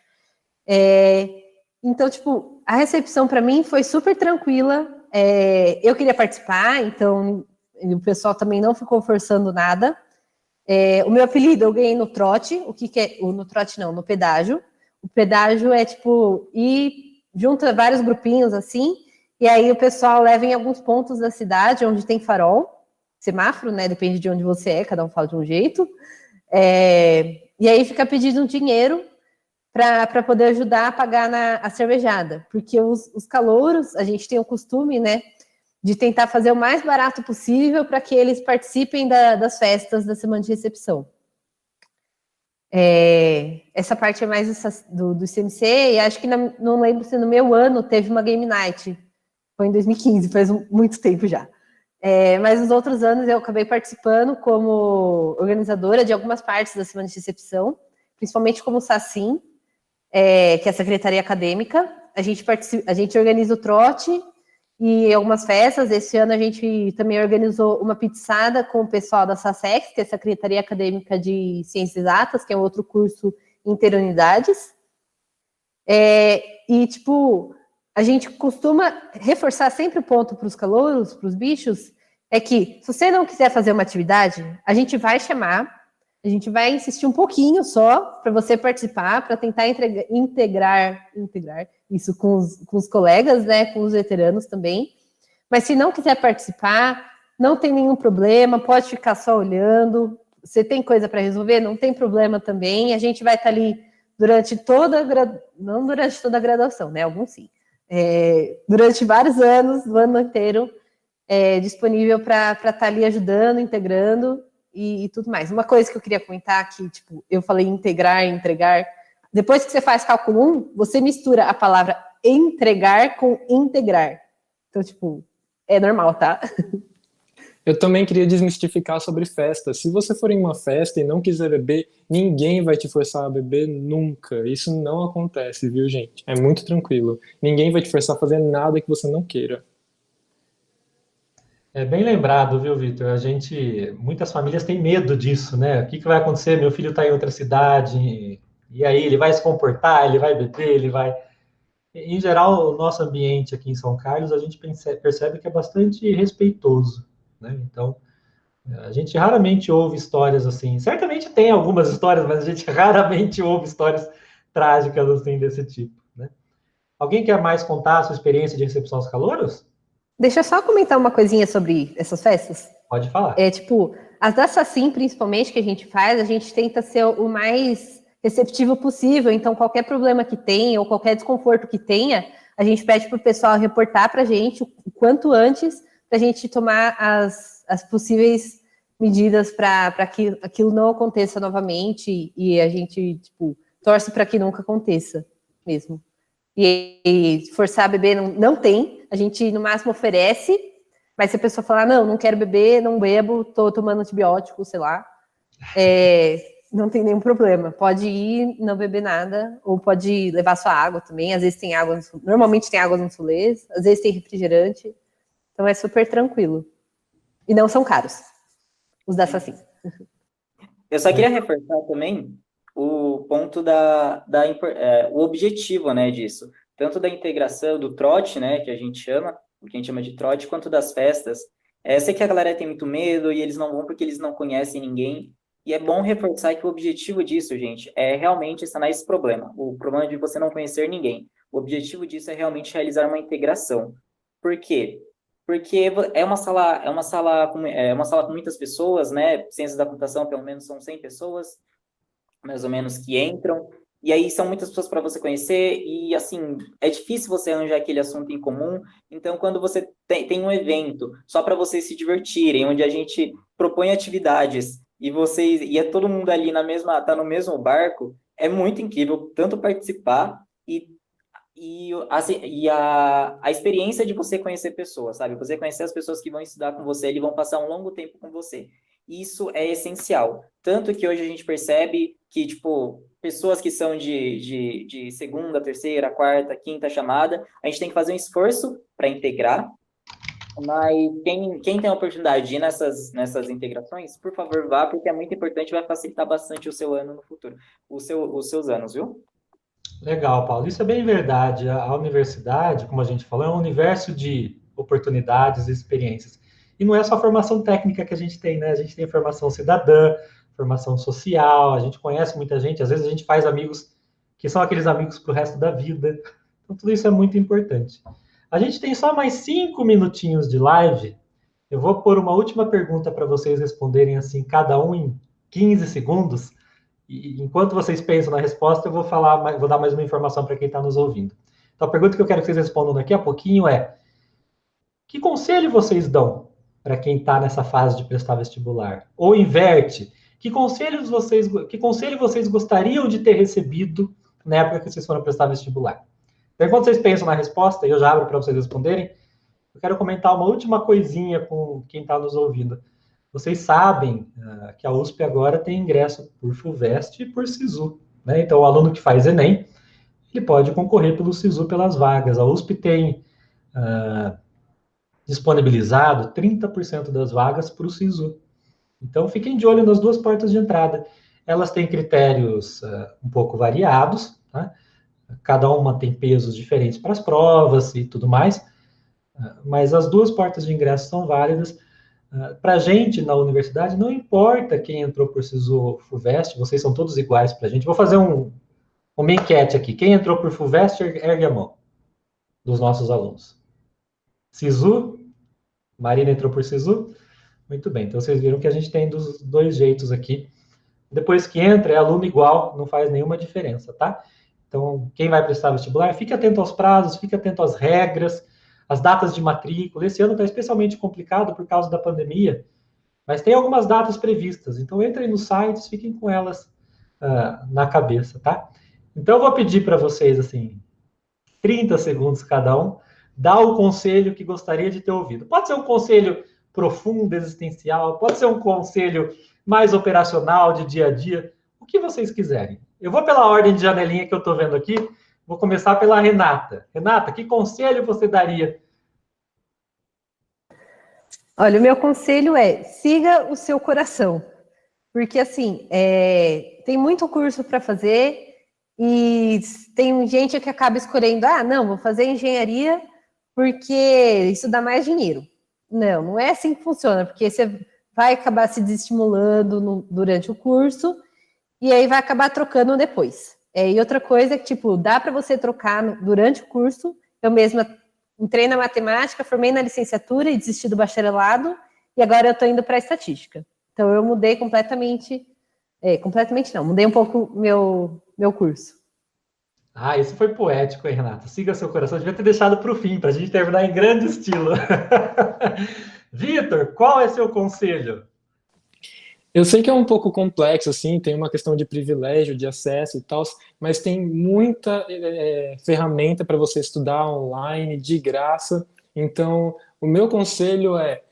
Então, tipo, a recepção para mim foi super tranquila. Eu queria participar, então o pessoal também não ficou forçando nada. O meu apelido eu ganhei no trote. O que é? No trote não, no pedágio. O pedágio é tipo ir junta vários grupinhos assim, e aí o pessoal leva em alguns pontos da cidade onde tem farol, semáforo, né? Depende de onde você é, cada um fala de um jeito. E aí fica pedindo dinheiro para poder ajudar a pagar a cervejada, porque os calouros, a gente tem o costume, né, de tentar fazer o mais barato possível para que eles participem das festas da semana de recepção. Essa parte é mais do CMC, e acho que não lembro se no meu ano teve uma Game Night. Foi em 2015, faz muito tempo já. Mas nos outros anos eu acabei participando como organizadora de algumas partes da semana de recepção, principalmente como SACIM, que é a Secretaria Acadêmica. A gente organiza o trote e algumas festas. Esse ano a gente também organizou uma pizzada com o pessoal da SACEX, que é a Secretaria Acadêmica de Ciências Exatas, que é um outro curso interunidades. E, tipo, a gente costuma reforçar sempre o ponto para os calouros, para os bichos, é que se você não quiser fazer uma atividade, a gente vai chamar, a gente vai insistir um pouquinho só para você participar, para tentar integrar isso com os colegas, né, com os veteranos também. Mas se não quiser participar, não tem nenhum problema, pode ficar só olhando. Você tem coisa para resolver? Não tem problema também. A gente vai estar ali durante não durante toda a graduação, né, alguns sim. Durante vários anos, o ano inteiro, disponível para estar ali ajudando, integrando e tudo mais. Uma coisa que eu queria comentar aqui, tipo, eu falei integrar, entregar. Depois que você faz cálculo 1, você mistura a palavra entregar com integrar. Então, tipo, é normal, tá? Eu também queria desmistificar sobre festa. Se você for em uma festa e não quiser beber, ninguém vai te forçar a beber nunca. Isso não acontece, viu, gente? É muito tranquilo. Ninguém vai te forçar a fazer nada que você não queira. É bem lembrado, viu, Vitor? Muitas famílias têm medo disso, né? O que vai acontecer? Meu filho está em outra cidade, e aí ele vai se comportar, ele vai beber, ele vai... Em geral, o nosso ambiente aqui em São Carlos, a gente percebe que é bastante respeitoso, né? Então, a gente raramente ouve histórias assim. Certamente tem algumas histórias, mas a gente raramente ouve histórias trágicas assim desse tipo, né? Alguém quer mais contar a sua experiência de recepção aos calouros? Deixa eu só comentar uma coisinha sobre essas festas. Pode falar. Tipo, as da SACIM, principalmente, que a gente faz, a gente tenta ser o mais receptivo possível. Então, qualquer problema que tenha ou qualquer desconforto que tenha, a gente pede para o pessoal reportar para a gente o quanto antes, para a gente tomar as possíveis medidas para que aquilo não aconteça novamente, e a gente, tipo, torce para que nunca aconteça mesmo. E forçar a beber não tem, a gente no máximo oferece, mas se a pessoa falar, não quero beber, não bebo, tô tomando antibiótico, sei lá, não tem nenhum problema, pode ir, não beber nada, ou pode levar sua água também, às vezes tem água, normalmente tem água nos rolês, às vezes tem refrigerante, então é super tranquilo. E não são caros, os da SACIM. Eu só queria reforçar também o ponto o objetivo, né, disso. Tanto da integração, do trote, né, que a gente chama de trote, quanto das festas. Sei que a galera tem muito medo e eles não vão porque eles não conhecem ninguém. E é bom reforçar que o objetivo disso, gente, é realmente sanar esse problema. O problema de você não conhecer ninguém. O objetivo disso é realmente realizar uma integração. Por quê? Porque é uma sala com muitas pessoas, né? Ciências da computação, pelo menos são 100 pessoas, mais ou menos, que entram. E aí são muitas pessoas para você conhecer e, assim, é difícil você arranjar aquele assunto em comum. Então, quando você tem um evento só para vocês se divertirem, onde a gente propõe atividades e é todo mundo ali tá no mesmo barco, é muito incrível tanto participar e a experiência de você conhecer pessoas, sabe? Você conhecer as pessoas que vão estudar com você, eles vão passar um longo tempo com você. Isso é essencial. Tanto que hoje a gente percebe que, tipo, pessoas que são de segunda, terceira, quarta, quinta chamada, a gente tem que fazer um esforço para integrar, mas quem tem a oportunidade de ir nessas integrações, por favor, vá, porque é muito importante, vai facilitar bastante o seu ano no futuro, os seus anos, viu? Legal, Paulo. Isso é bem verdade. A universidade, como a gente falou, é um universo de oportunidades e experiências. E não é só a formação técnica que a gente tem, né? A gente tem formação cidadã, formação social, a gente conhece muita gente, às vezes a gente faz amigos que são aqueles amigos para o resto da vida. Então, tudo isso é muito importante. A gente tem só mais 5 minutinhos de live. Eu vou pôr uma última pergunta para vocês responderem assim, cada um em 15 segundos. E enquanto vocês pensam na resposta, eu vou dar mais uma informação para quem está nos ouvindo. Então, a pergunta que eu quero que vocês respondam daqui a pouquinho é: Que conselho vocês dão para quem está nessa fase de prestar vestibular? Ou inverte, que conselho vocês gostariam de ter recebido na época que vocês foram prestar vestibular? Então, enquanto vocês pensam na resposta, e eu já abro para vocês responderem, eu quero comentar uma última coisinha com quem está nos ouvindo. Vocês sabem que a USP agora tem ingresso por FUVEST e por SISU, né? Então, o aluno que faz Enem, ele pode concorrer pelo SISU pelas vagas. A USP tem disponibilizado 30% das vagas para o SISU. Então, fiquem de olho nas duas portas de entrada. Elas têm critérios um pouco variados, tá? Cada uma tem pesos diferentes para as provas e tudo mais, mas as duas portas de ingresso são válidas. Para a gente, na universidade, não importa quem entrou por SISU ou FUVEST, vocês são todos iguais para a gente. Vou fazer uma enquete aqui. Quem entrou por FUVEST, ergue a mão, dos nossos alunos. SISU? Marina entrou por SISU? Muito bem, então vocês viram que a gente tem dos dois jeitos aqui. Depois que entra, é aluno igual, não faz nenhuma diferença, tá? Então, quem vai prestar vestibular, fique atento aos prazos, fique atento às regras, as datas de matrícula. Esse ano está especialmente complicado por causa da pandemia, mas tem algumas datas previstas. Então, entrem nos sites, fiquem com elas na cabeça, tá? Então, eu vou pedir para vocês, assim, 30 segundos cada um, dar o conselho que gostaria de ter ouvido. Pode ser um conselho profundo, existencial, pode ser um conselho mais operacional, de dia a dia, o que vocês quiserem. Eu vou pela ordem de janelinha que eu estou vendo aqui, vou começar pela Renata. Renata, que conselho você daria? Olha, o meu conselho é, siga o seu coração. Porque, assim, tem muito curso para fazer e tem gente que acaba escolhendo, não, vou fazer engenharia porque isso dá mais dinheiro. Não, não é assim que funciona, porque você vai acabar se desestimulando durante o curso e aí vai acabar trocando depois. E outra coisa é que, tipo, dá para você trocar durante o curso. Eu mesma entrei na matemática, formei na licenciatura e desisti do bacharelado, e agora eu estou indo para a estatística. Então, eu mudei completamente não, mudei um pouco meu curso. Isso foi poético, hein, Renata? Siga seu coração. Eu devia ter deixado para o fim, para a gente terminar em grande estilo. Vitor, qual é seu conselho? Eu sei que é um pouco complexo, assim, tem uma questão de privilégio, de acesso e tal, mas tem muita ferramenta para você estudar online, de graça. Então, o meu conselho é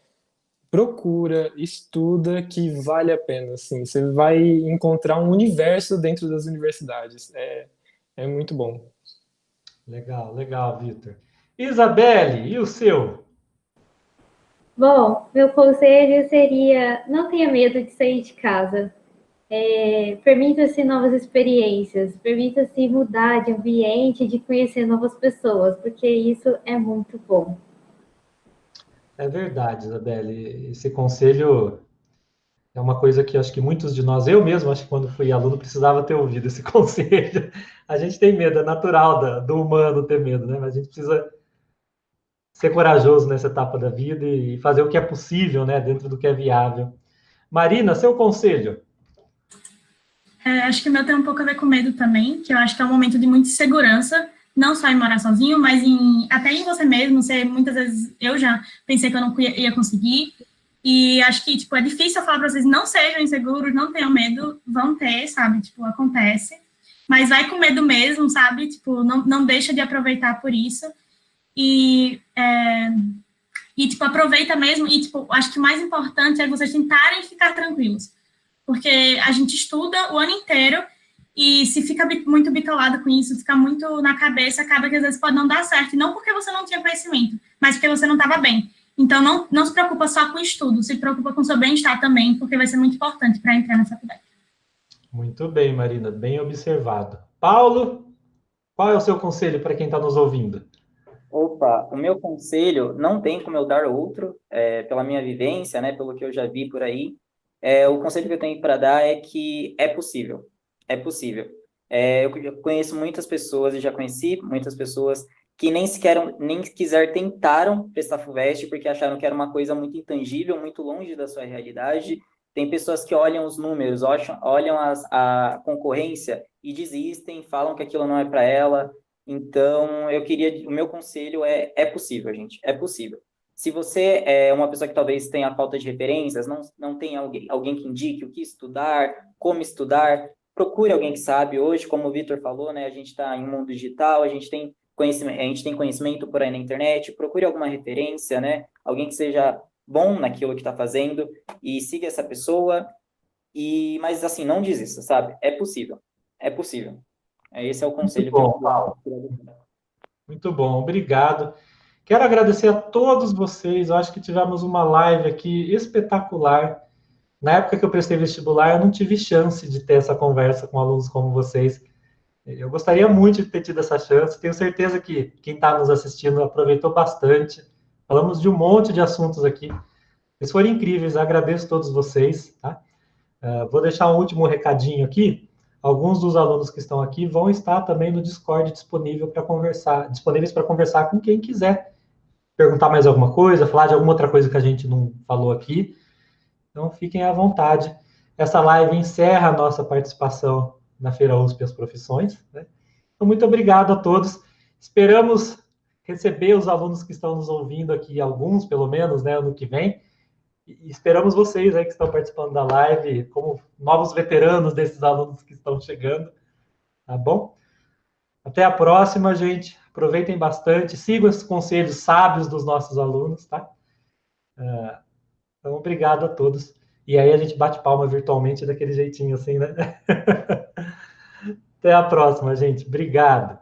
procura, estuda, que vale a pena, assim. Você vai encontrar um universo dentro das universidades. É muito bom. Legal, legal, Vitor. Isabelle, e o seu? Bom, meu conselho seria: não tenha medo de sair de casa. Permita-se novas experiências, permita-se mudar de ambiente, de conhecer novas pessoas, porque isso é muito bom. É verdade, Isabelle. Esse conselho é uma coisa que acho que muitos de nós, eu mesmo, acho que quando fui aluno, precisava ter ouvido esse conselho. A gente tem medo, é natural do humano ter medo, né? Mas a gente precisa ser corajoso nessa etapa da vida e fazer o que é possível, né? Dentro do que é viável. Marina, seu conselho? Acho que o meu tem um pouco a ver com medo também, que eu acho que é um momento de muita insegurança, não só em morar sozinho, mas até em você mesmo. Muitas vezes eu já pensei que eu não ia conseguir, e acho que, tipo, é difícil eu falar para vocês: não sejam inseguros, não tenham medo, vão ter, sabe, tipo, acontece, mas vai com medo mesmo, sabe, tipo, não deixa de aproveitar por isso, e tipo, aproveita mesmo, e, tipo, acho que o mais importante é vocês tentarem ficar tranquilos, porque a gente estuda o ano inteiro, e se fica muito bitolado com isso, fica muito na cabeça, acaba que às vezes pode não dar certo, e não porque você não tinha conhecimento, mas porque você não estava bem. Então, não se preocupa só com o estudo, se preocupa com o seu bem-estar também, porque vai ser muito importante para entrar na faculdade. Muito bem, Marina, bem observado. Paulo, qual é o seu conselho para quem está nos ouvindo? Opa, o meu conselho não tem como eu dar outro, pela minha vivência, né, pelo que eu já vi por aí. O conselho que eu tenho para dar é que é possível, é possível. Eu conheço muitas pessoas, e já conheci muitas pessoas que nem quiser tentaram prestar FUVEST porque acharam que era uma coisa muito intangível, muito longe da sua realidade. Tem pessoas que olham os números, olham a concorrência e desistem, falam que aquilo não é para ela. Então, o meu conselho é possível, gente, é possível. Se você é uma pessoa que talvez tenha falta de referências, não tem alguém que indique o que estudar, como estudar, procure alguém que sabe. Hoje, como o Vitor falou, né, a gente está em um mundo digital, a gente tem conhecimento por aí na internet, procure alguma referência, né, alguém que seja bom naquilo que está fazendo e siga essa pessoa. Mas assim, não desista, sabe? É possível. É possível. Esse é o conselho que eu falo. Muito bom, obrigado. Quero agradecer a todos vocês. Eu acho que tivemos uma live aqui espetacular. Na época que eu prestei vestibular, eu não tive chance de ter essa conversa com alunos como vocês. Eu gostaria muito de ter tido essa chance. Tenho certeza que quem está nos assistindo aproveitou bastante. Falamos de um monte de assuntos aqui. Eles foram incríveis. Agradeço a todos vocês. Tá? Vou deixar um último recadinho aqui. Alguns dos alunos que estão aqui vão estar também no Discord disponíveis para conversar com quem quiser perguntar mais alguma coisa, falar de alguma outra coisa que a gente não falou aqui. Então, fiquem à vontade. Essa live encerra a nossa participação na Feira USP As Profissões. Né? Então, muito obrigado a todos. Esperamos receber os alunos que estão nos ouvindo aqui, alguns, pelo menos, né, ano que vem. E esperamos vocês aí que estão participando da live, como novos veteranos desses alunos que estão chegando. Tá bom? Até a próxima, gente. Aproveitem bastante. Sigam os conselhos sábios dos nossos alunos, tá? Então, obrigado a todos. E aí a gente bate palma virtualmente daquele jeitinho assim, né? Até a próxima, gente. Obrigado.